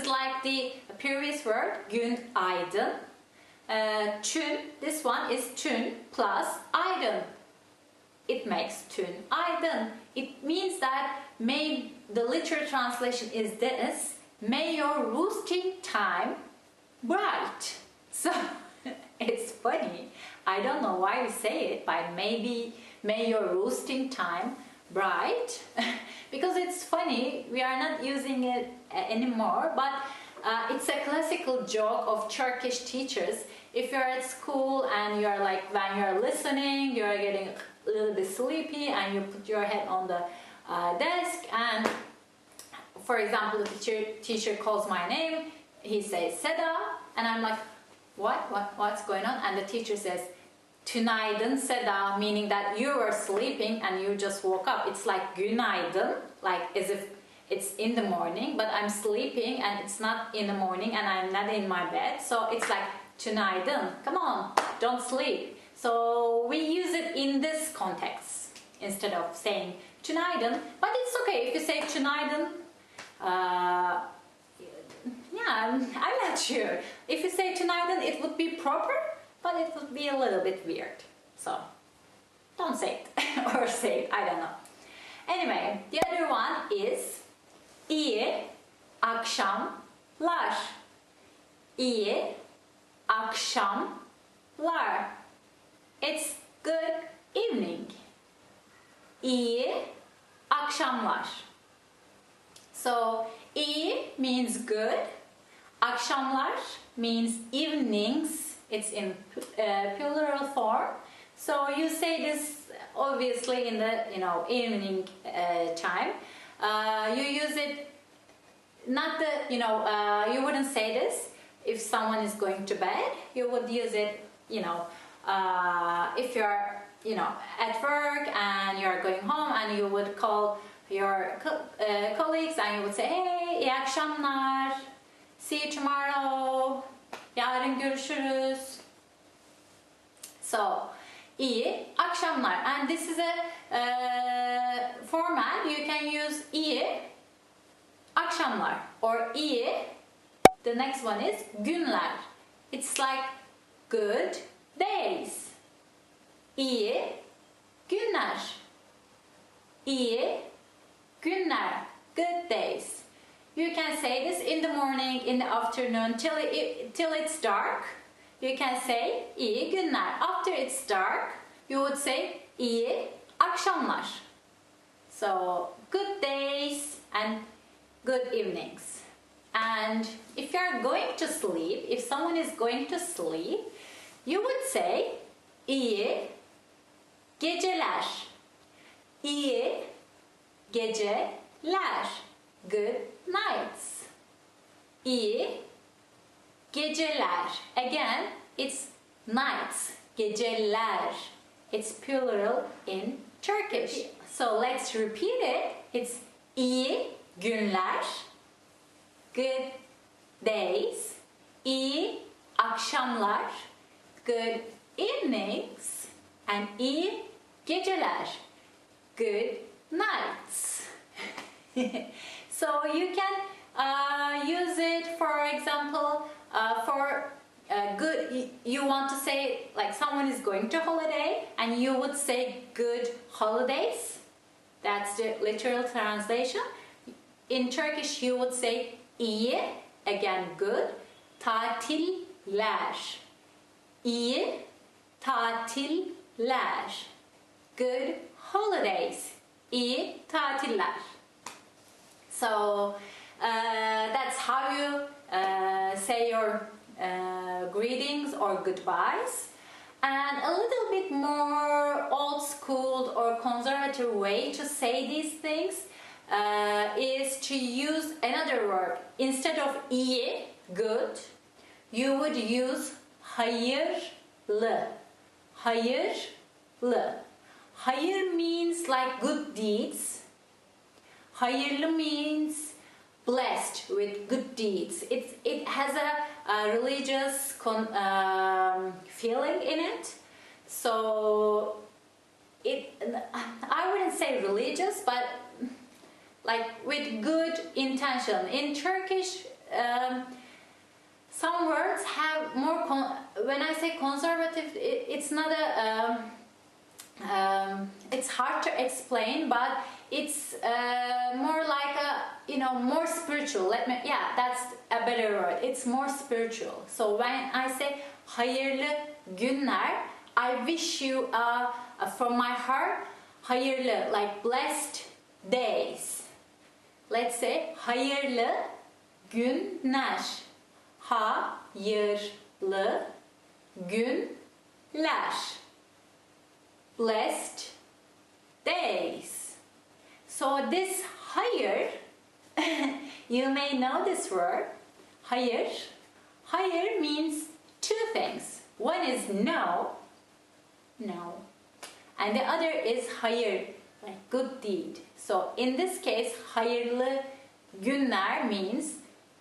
like the previous word günaydın. Tün, this one is tün plus aydın. It makes tünaydın. It means that the literal translation is this: may your roosting time bright. So it's funny. I don't know why we say it, but maybe may your roosting time bright, because it's funny. We are not using it anymore, but it's a classical joke of Turkish teachers. If you're at school and you're like, when you're listening, you're getting a little bit sleepy and you put your head on the desk, and for example, the teacher calls my name, he says Seda, and I'm like, what's going on? And the teacher says, Tünaydın Seda, meaning that you were sleeping and you just woke up. It's like günaydın, like as if it's in the morning, but I'm sleeping and it's not in the morning and I'm not in my bed. So it's like tünaydın, come on, don't sleep. So we use it in this context instead of saying tünaydın, but it's okay if you say tünaydın. Yeah, I'm not sure. If you say tünaydın, it would be proper, but it would be a little bit weird. So don't say it or say it, I don't know. Anyway, the other one is iyi akşamlar. İyi akşamlar. It's good evening. İyi akşamlar. So iyi means good. Akşamlar means evenings. It's in plural form. So you say this obviously in the evening time. You use it not the you wouldn't say this if someone is going to bed. You would use it if you're at work and you're going home and you would call your colleagues and you would say, hey, iyi akşamlar, see you tomorrow, yarın görüşürüz. So iyi akşamlar, and this is a format you can use iyi akşamlar or iyi. The next one is günler. It's like good days. İyi günler. İyi günler. Good days. You can say this in the morning, in the afternoon, till it's dark. You can say iyi günler. After it's dark, you would say iyi akşamlar. So good days and good evenings. And if you are going to sleep, if someone is going to sleep, you would say iyi geceler. İyi geceler. Good nights. İyi geceler. Again, it's nights. Geceler. It's plural in Turkish. So let's repeat it. It's iyi günler. Good days. İyi akşamlar. Good evenings. And iyi geceler. Good nights. So you can use it, for example, for good. You want to say like someone is going to holiday, and you would say good holidays. That's the literal translation. In Turkish, you would say iyi, again good, tatiller. İyi tatiller. Good holidays. İyi tatiller. So that's how you say your greetings or goodbyes. And a little bit more old school or conservative way to say these things is to use another word. Instead of iyi, good, you would use hayırlı. Hayırlı. Hayır means like good deeds. Hayırlı means blessed with good deeds. It has a religious feeling in it. So I wouldn't say religious, but like with good intention. In Turkish, some words have more. When I say conservative, it's not a. It's hard to explain, but it's more like a more spiritual. That's a better word. It's more spiritual. So when I say hayırlı günler, I wish you from my heart hayırlı, like blessed days. Let's say hayırlı günler. Hayırlı günler. Blessed days. So this hayır, you may know this word. hayır. Hayır means two things. One is no, no. And the other is hayır, like good deed. So in this case, hayırlı günler means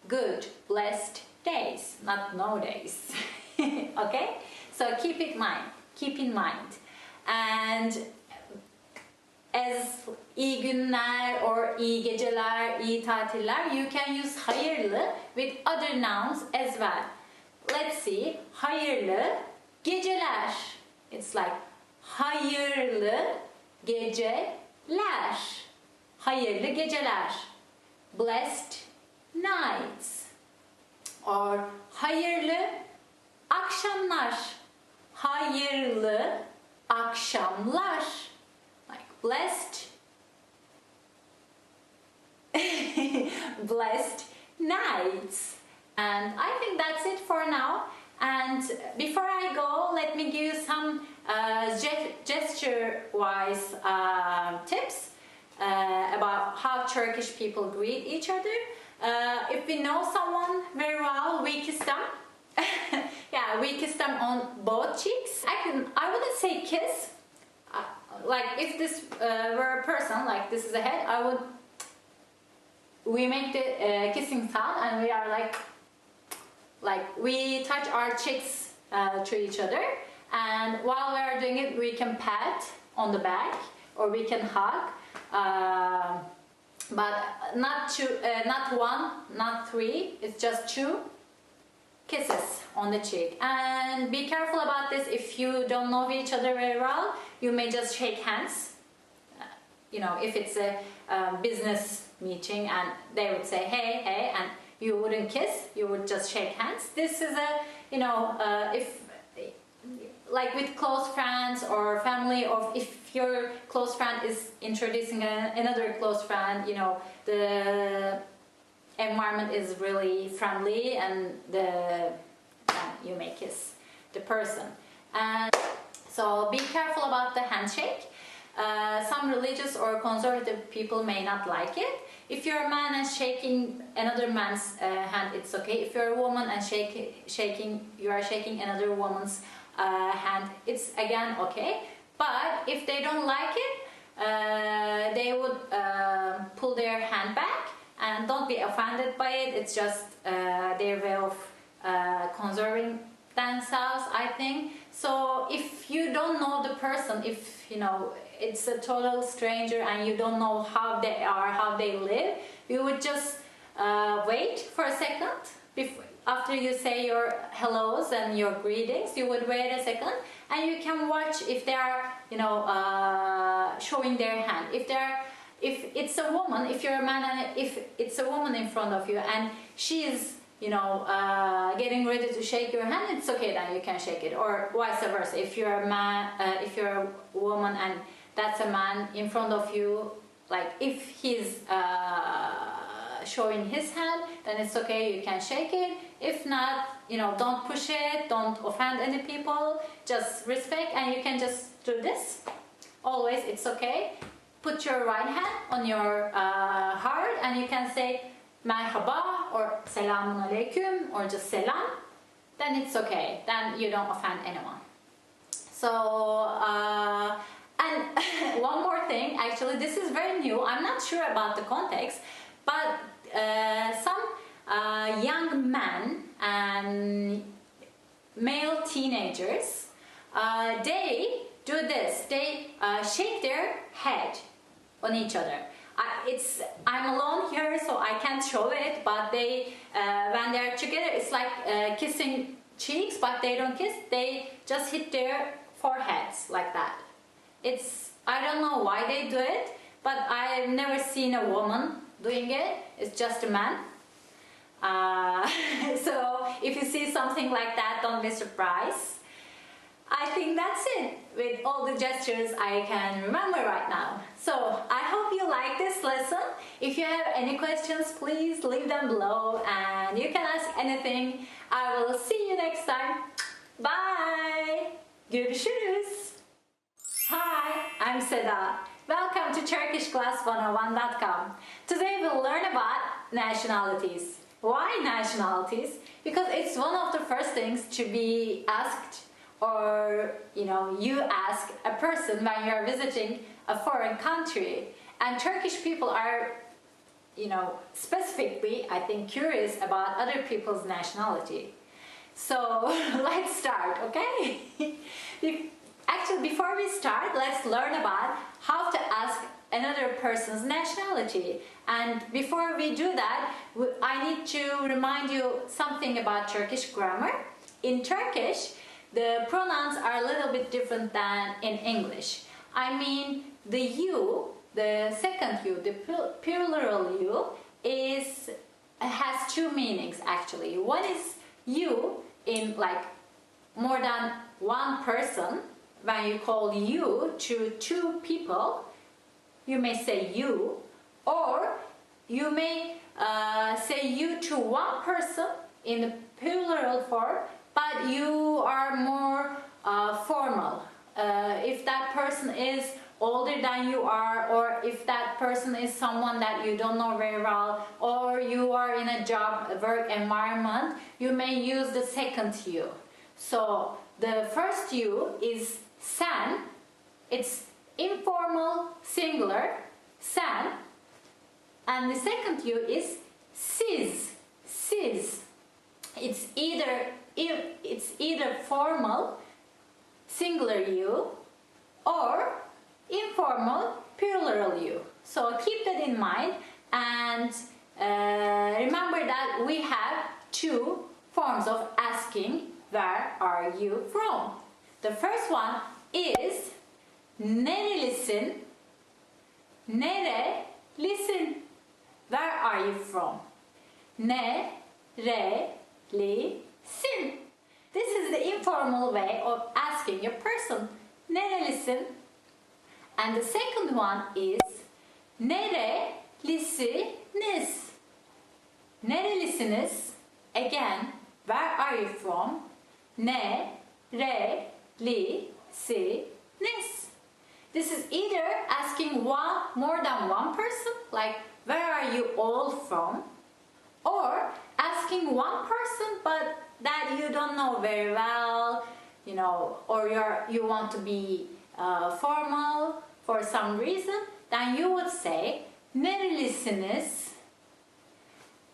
good, blessed days, not no days. Okay? So keep in mind. And as iyi günler or iyi geceler, iyi tatiller, you can use hayırlı with other nouns as well. Let's see. Hayırlı geceler. It's like hayırlı geceler. Hayırlı geceler. Blessed nights. Or hayırlı akşamlar. Hayırlı akşamlar. Like blessed blessed nights. And I think that's it for now. And before I go, let me give you some gesture-wise tips about how Turkish people greet each other. If we know someone very well, we kiss them. Yeah, we kiss them on both cheeks. I wouldn't say kiss. Like if this were a person, like this is a head, we make the kissing sound and we are like we touch our cheeks to each other, and while we are doing it we can pat on the back or we can hug, but not two, not one, not three, it's just two kisses on the cheek. And be careful about this. If you don't know each other very well, you may just shake hands. You know, if it's a business meeting and they would say hey, hey, and you wouldn't kiss, you would just shake hands. This is a, you know, if like with close friends or family, or if your close friend is introducing another close friend, you know, the environment is really friendly and you may kiss the person. And so be careful about the handshake. Some religious or conservative people may not like it. If you're a man and shaking another man's hand, it's okay. If you're a woman and you are shaking another woman's hand, it's again okay. But if they don't like it, they would pull their hand back, and don't be offended by it. It's just their way of conserving themselves, I think. So if you don't know the person, if you know it's a total stranger and you don't know how they are, how they live, you would just wait for a second. After you say your hellos and your greetings, you would wait a second and you can watch if they are, you know, showing their hand. If it's a woman, if you're a man and if it's a woman in front of you and she is, you know, getting ready to shake your hand, it's okay, then you can shake it. Or vice versa. If you're a man, if you're a woman and that's a man in front of you, like if he's showing his hand, then it's okay, you can shake it. If not, you know, don't push it, don't offend any people, just respect, and you can just do this. Always, it's okay. Put your right hand on your heart and you can say merhaba or selamun aleyküm or just selam. Then it's okay, then you don't offend anyone. So and one more thing, actually this is very new, I'm not sure about the context, but some young men and male teenagers, they do this, they shake their head on each other. I'm alone here, so I can't show it, but they, when they're together, it's like kissing cheeks, but they don't kiss, they just hit their foreheads like that. I don't know why they do it, but I've never seen a woman doing it, it's just a man. So if you see something like that, don't be surprised. I think that's it with all the gestures I can remember right now. So I hope you like this lesson. If you have any questions, please leave them below and you can ask anything. I will see you next time. Bye. Görüşürüz. Hi, I'm Seda. Welcome to TurkishClass101.com. Today we'll learn about nationalities. Why nationalities? Because it's one of the first things to be asked, or you ask a person when you're visiting a foreign country. And Turkish people are, specifically, I think, curious about other people's nationality. So let's start, okay? Actually, before we start, let's learn about how to ask another person's nationality. And before we do that, I need to remind you something about Turkish grammar. In Turkish, the pronouns are a little bit different than in English. I mean, the you, the second you, the plural you, has two meanings actually. One is you in like more than one person. When you call you to two people, you may say you, or you may say you to one person in the plural form, but you are more formal. If that person is older than you are, or if that person is someone that you don't know very well, or you are in a work environment, you may use the second you. So the first you is sen. It's informal singular, sen. And the second you is siz. It's either formal singular you or informal plural you. So keep that in mind, and remember that we have two forms of asking where are you from. The first one is nerelisin? Nerelisin? Where are you from? Nerelisin? This is the informal way of asking a person. Nerelisin? And the second one is nerelisiniz? Nerelisiniz? Again, where are you from? Nerelisiniz? This is either asking more than one person, like where are you all from, or asking one person but that you don't know very well, or you want to be formal for some reason, then you would say nerelisiniz.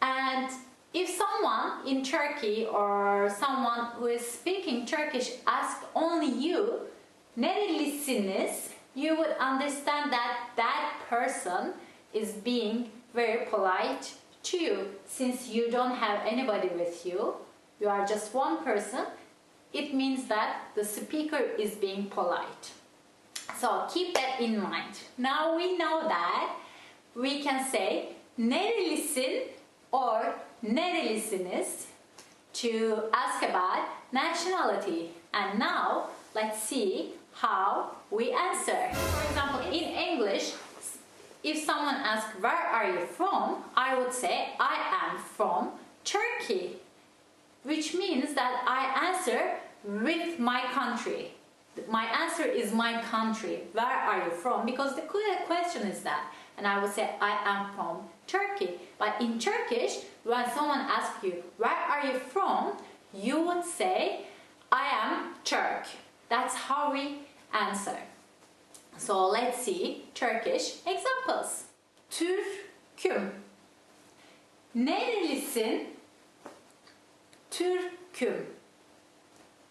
And if someone in Turkey or someone who is speaking Turkish asks only you nerelisiniz, you would understand that that person is being very polite to you. Since you don't have anybody with you, you are just one person, it means that the speaker is being polite. So keep that in mind. Now we know that we can say nerelisin or nerelisiniz to ask about nationality. And now let's see how we answer. For example, in English, if someone asks where are you from, I would say I am from Turkey, which means that I answer with my country. My answer is my country. Where are you from? Because the question is that. And I would say I am from Turkey. But in Turkish, when someone asks you where are you from, you would say I am Turk. That's how we answer. So let's see Turkish examples. Türk'üm. Nerelisin? Türk'üm.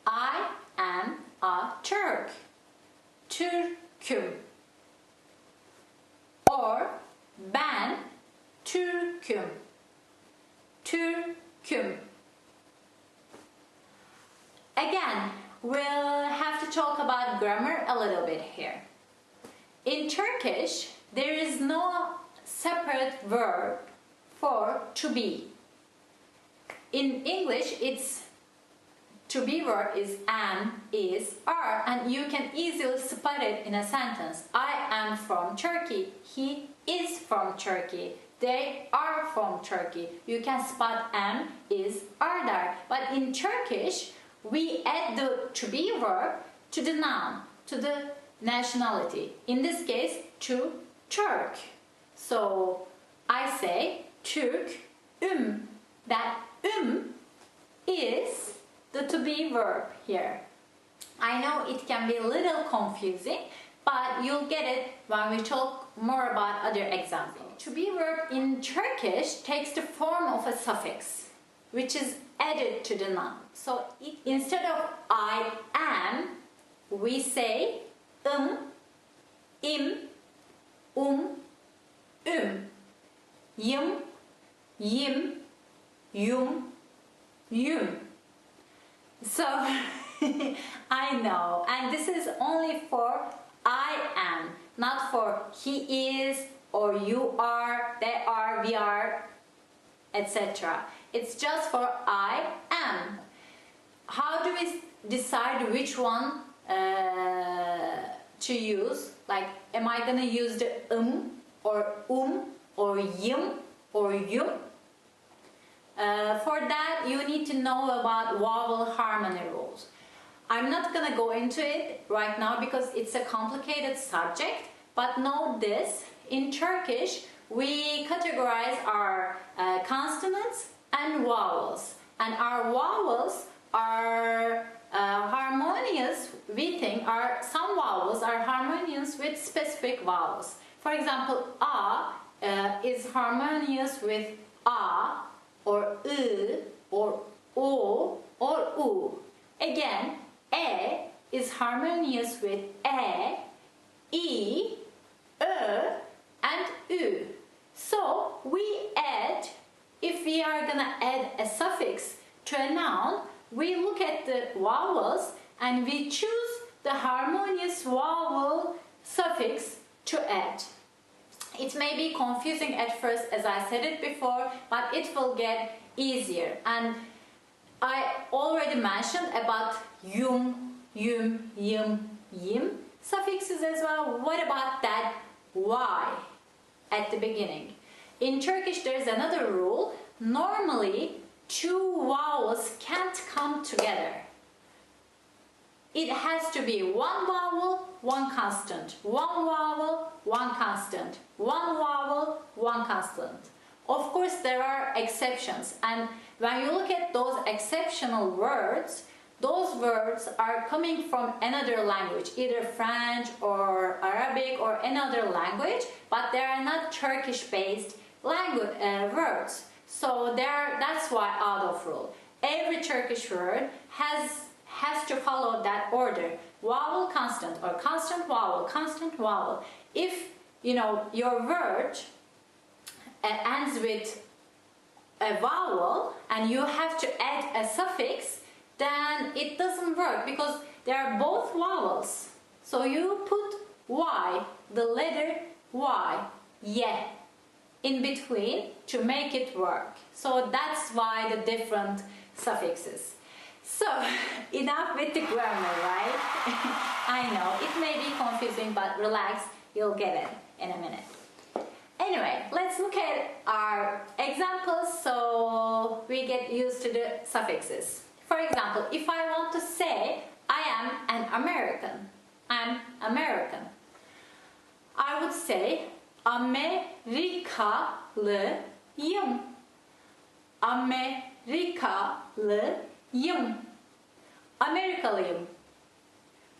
I am a Turk. Türk'üm. Or ben Türk'üm. Türk'üm. Again, we'll have to talk about grammar a little bit here. In Turkish, there is no separate verb for to be. In English, it's to be verb is am, is, are, and you can easily spot it in a sentence. I am from Turkey. He is from Turkey. They are from Turkey. You can spot am, is, are there. But in Turkish, we add the to be verb to the noun, to the nationality. In this case, to Turk. So I say Türk'üm. that is the to be verb here. I know it can be a little confusing, but you'll get it when we talk more about other examples. To be verb in Turkish takes the form of a suffix, which is added to the noun. So instead of I am, we say im, yim, yim, yum, yum. So I know, and this is only for I am, not for he is or you are, they are, we are, etc. It's just for I am. How do we decide which one to use? Like, am I gonna use the or yim or yum? For that, you need to know about vowel harmony rules. I'm not gonna go into it right now because it's a complicated subject, but know this: in Turkish, we categorize our consonants and vowels, and our vowels are harmonious. We think some vowels are harmonious with specific vowels. For example, a is harmonious with a or I or o or u. Again, e is harmonious with e, I, and u. So we add, if we are gonna add a suffix to a noun, we look at the vowels and we choose the harmonious vowel suffix to add. It may be confusing at first, as I said it before, but it will get easier. And I already mentioned about yum, yum, yim, yim suffixes as well. What about that y at the beginning? In Turkish, there's another rule. Normally, two vowels can't come together. It has to be one vowel, one constant. One vowel, one constant. One vowel, one constant. Of course, there are exceptions. And when you look at those exceptional words, those words are coming from another language, either French or Arabic or another language, but they are not Turkish-based language words. So that's why out of rule. Every Turkish word has to follow that order. Vowel, constant, or constant, vowel, constant, vowel. If your word ends with a vowel and you have to add a suffix, then it doesn't work because they are both vowels. So you put y, the letter y, yeah, in between to make it work. So that's why the different suffixes. So, enough with the grammar, right? I know, it may be confusing, but relax, you'll get it in a minute. Anyway, let's look at our examples so we get used to the suffixes. For example, if I want to say, I am an American, I'm American, I would say, Amerikalıyım. Amerikalıyım. Amerikalıyım.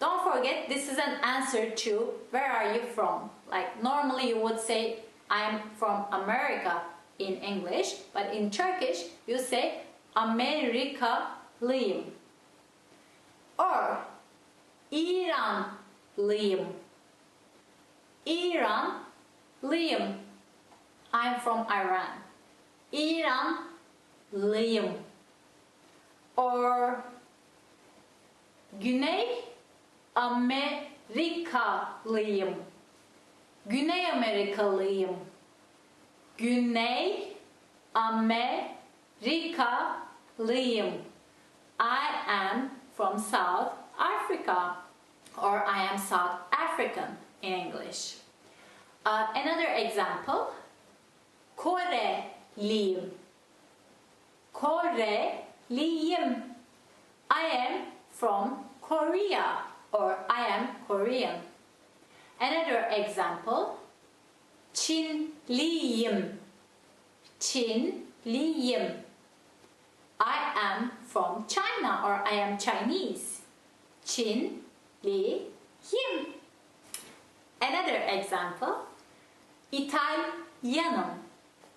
Don't forget, this is an answer to where are you from? Like normally you would say I'm from America in English, but in Turkish you say Amerikalıyım. Or İranlıyım. İranlıyım. I'm from Iran. İranlıyım. Or Güney Amerikalıyım. Güney Amerikalıyım. Güney Amerikalıyım. I am from South Africa, or I am South African in English. Another example, Koreliyim. Koreliyim. I am from Korea, or I am Korean. Another example, Çinliyim. Çinliyim. I am from China or I am Chinese. Çin, li, yim. Another example, Italianum.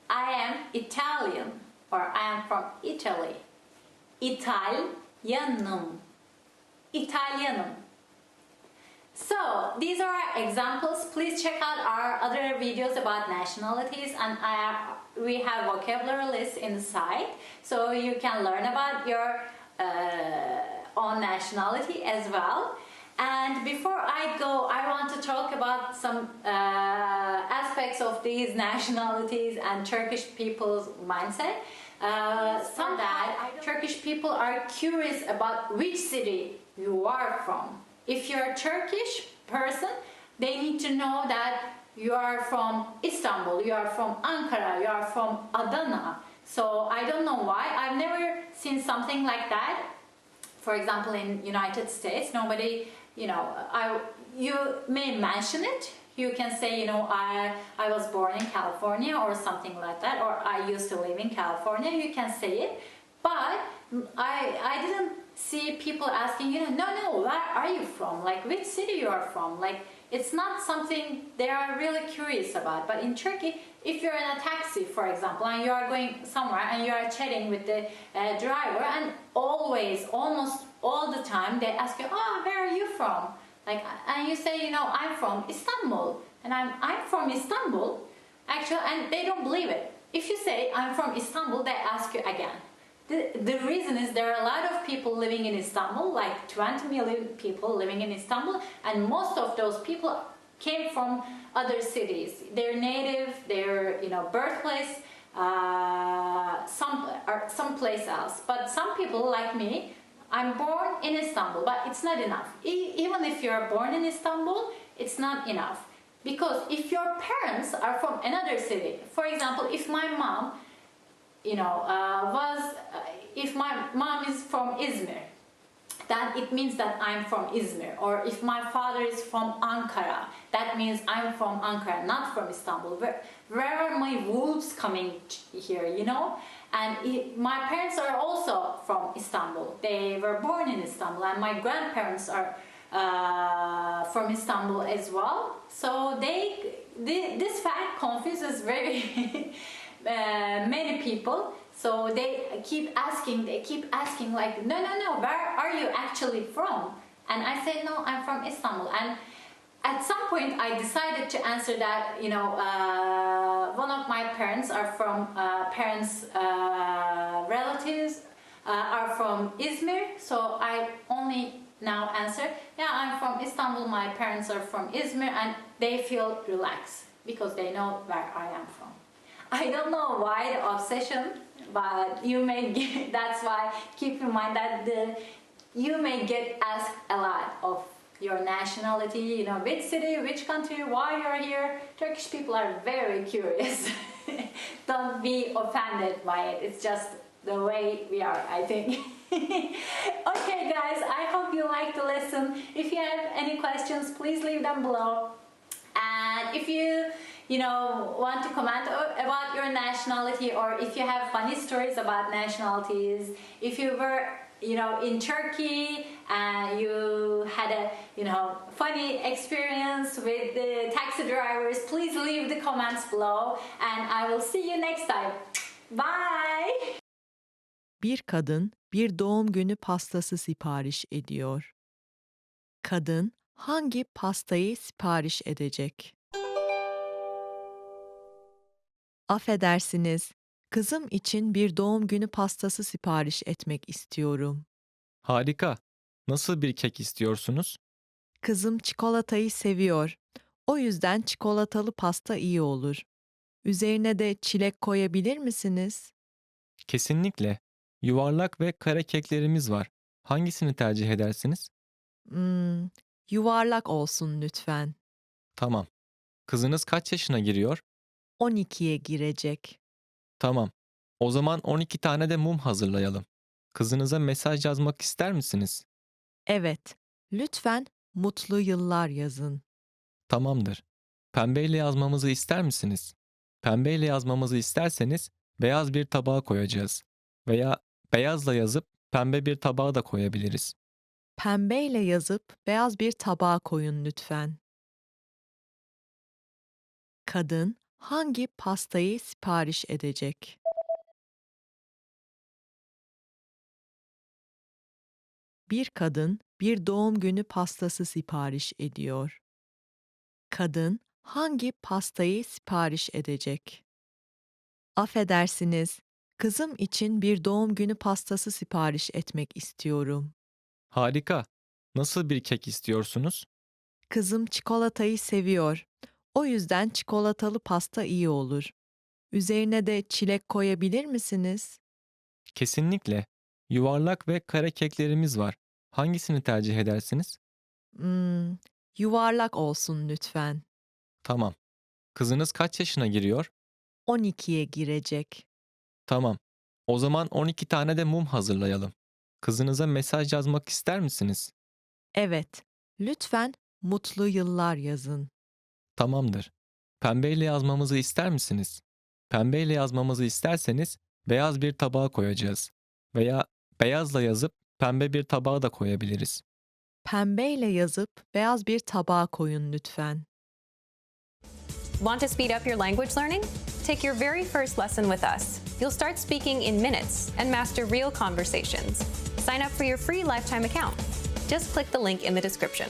I am Italian or I am from Italy. Italianum. Italianum. So these are our examples. Please check out our other videos about nationalities, and we have vocabulary lists inside, so you can learn about your own nationality as well. And before I go, I want to talk about some aspects of these nationalities and Turkish people's mindset. Some that Turkish people are curious about which city you are from. If you're a Turkish person, they need to know that you are from Istanbul, you are from Ankara, you are from Adana. So I don't know why. I've never seen something like that. For example, in United States, nobody, you may mention it. You can say, I was born in California or something like that, or I used to live in California. You can say it, but I didn't see people asking, no, where are you from? Like, which city you are from? Like, it's not something they are really curious about. But in Turkey, if you're in a taxi, for example, and you are going somewhere and you are chatting with the driver, and almost all the time, they ask you, where are you from? Like, and you say, I'm from Istanbul, and I'm from Istanbul, actually, and they don't believe it. If you say, I'm from Istanbul, they ask you again. The reason is there are a lot of people living in Istanbul, like 20 million people living in Istanbul, and most of those people came from other cities. Their native, their birthplace, someplace else. But some people like me, I'm born in Istanbul, but it's not enough. Even if you're born in Istanbul, it's not enough. Because if your parents are from another city, for example, if my mom if my mom is from Izmir, then it means that I'm from Izmir. Or if my father is from Ankara, that means I'm from Ankara, not from Istanbul. Where are my roots coming here, And my parents are also from Istanbul. They were born in Istanbul, and my grandparents are from Istanbul as well. So this fact confuses very many people. So they keep asking, like, no, where are you actually from? And I said, no, I'm from Istanbul. And at some point I decided to answer that, one of my parents are from, relatives are from Izmir. So I only now answer, yeah, I'm from Istanbul, my parents are from Izmir, and they feel relaxed because they know where I am from. I don't know why the obsession, but you may get, that's why keep in mind that you may get asked a lot of your nationality, which city, which country, why you're here. Turkish people are very curious. Don't be offended by it. It's just the way we are, I think. Okay guys, I hope you liked the lesson. If you have any questions, please leave them below. And if you want to comment about your nationality, or if you have funny stories about nationalities, if you were in Turkey and you had a funny experience with the taxi drivers, please leave the comments below, and I will see you next time. Bye. Bir kadın bir doğum günü pastası sipariş ediyor. Kadın hangi pastayı sipariş edecek? Affedersiniz, kızım için bir doğum günü pastası sipariş etmek istiyorum. Harika. Nasıl bir kek istiyorsunuz? Kızım çikolatayı seviyor. O yüzden çikolatalı pasta iyi olur. Üzerine de çilek koyabilir misiniz? Kesinlikle. Yuvarlak ve kare keklerimiz var. Hangisini tercih edersiniz? Yuvarlak olsun lütfen. Tamam. Kızınız kaç yaşına giriyor? 12'ye girecek. Tamam. O zaman 12 tane de mum hazırlayalım. Kızınıza mesaj yazmak ister misiniz? Evet. Lütfen mutlu yıllar yazın. Tamamdır. Pembeyle yazmamızı ister misiniz? Pembeyle yazmamızı isterseniz beyaz bir tabağa koyacağız. Veya beyazla yazıp pembe bir tabağa da koyabiliriz. Pembeyle yazıp beyaz bir tabağa koyun lütfen. Kadın hangi pastayı sipariş edecek? Bir kadın bir doğum günü pastası sipariş ediyor. Kadın hangi pastayı sipariş edecek? Affedersiniz, kızım için bir doğum günü pastası sipariş etmek istiyorum. Harika. Nasıl bir kek istiyorsunuz? Kızım çikolatayı seviyor. O yüzden çikolatalı pasta iyi olur. Üzerine de çilek koyabilir misiniz? Kesinlikle. Yuvarlak ve kare keklerimiz var. Hangisini tercih edersiniz? Hmm, yuvarlak olsun lütfen. Tamam. Kızınız kaç yaşına giriyor? 12'ye girecek. Tamam. O zaman 12 tane de mum hazırlayalım. Kızınıza mesaj yazmak ister misiniz? Evet, lütfen mutlu yıllar yazın. Tamamdır. Pembeyle yazmamızı ister misiniz? Pembeyle yazmamızı isterseniz beyaz bir tabağa koyacağız. Veya beyazla yazıp pembe bir tabağa da koyabiliriz. Pembeyle yazıp beyaz bir tabağa koyun lütfen. Want to speed up your language learning? Take your very first lesson with us. You'll start speaking in minutes and master real conversations. Sign up for your free lifetime account. Just click the link in the description.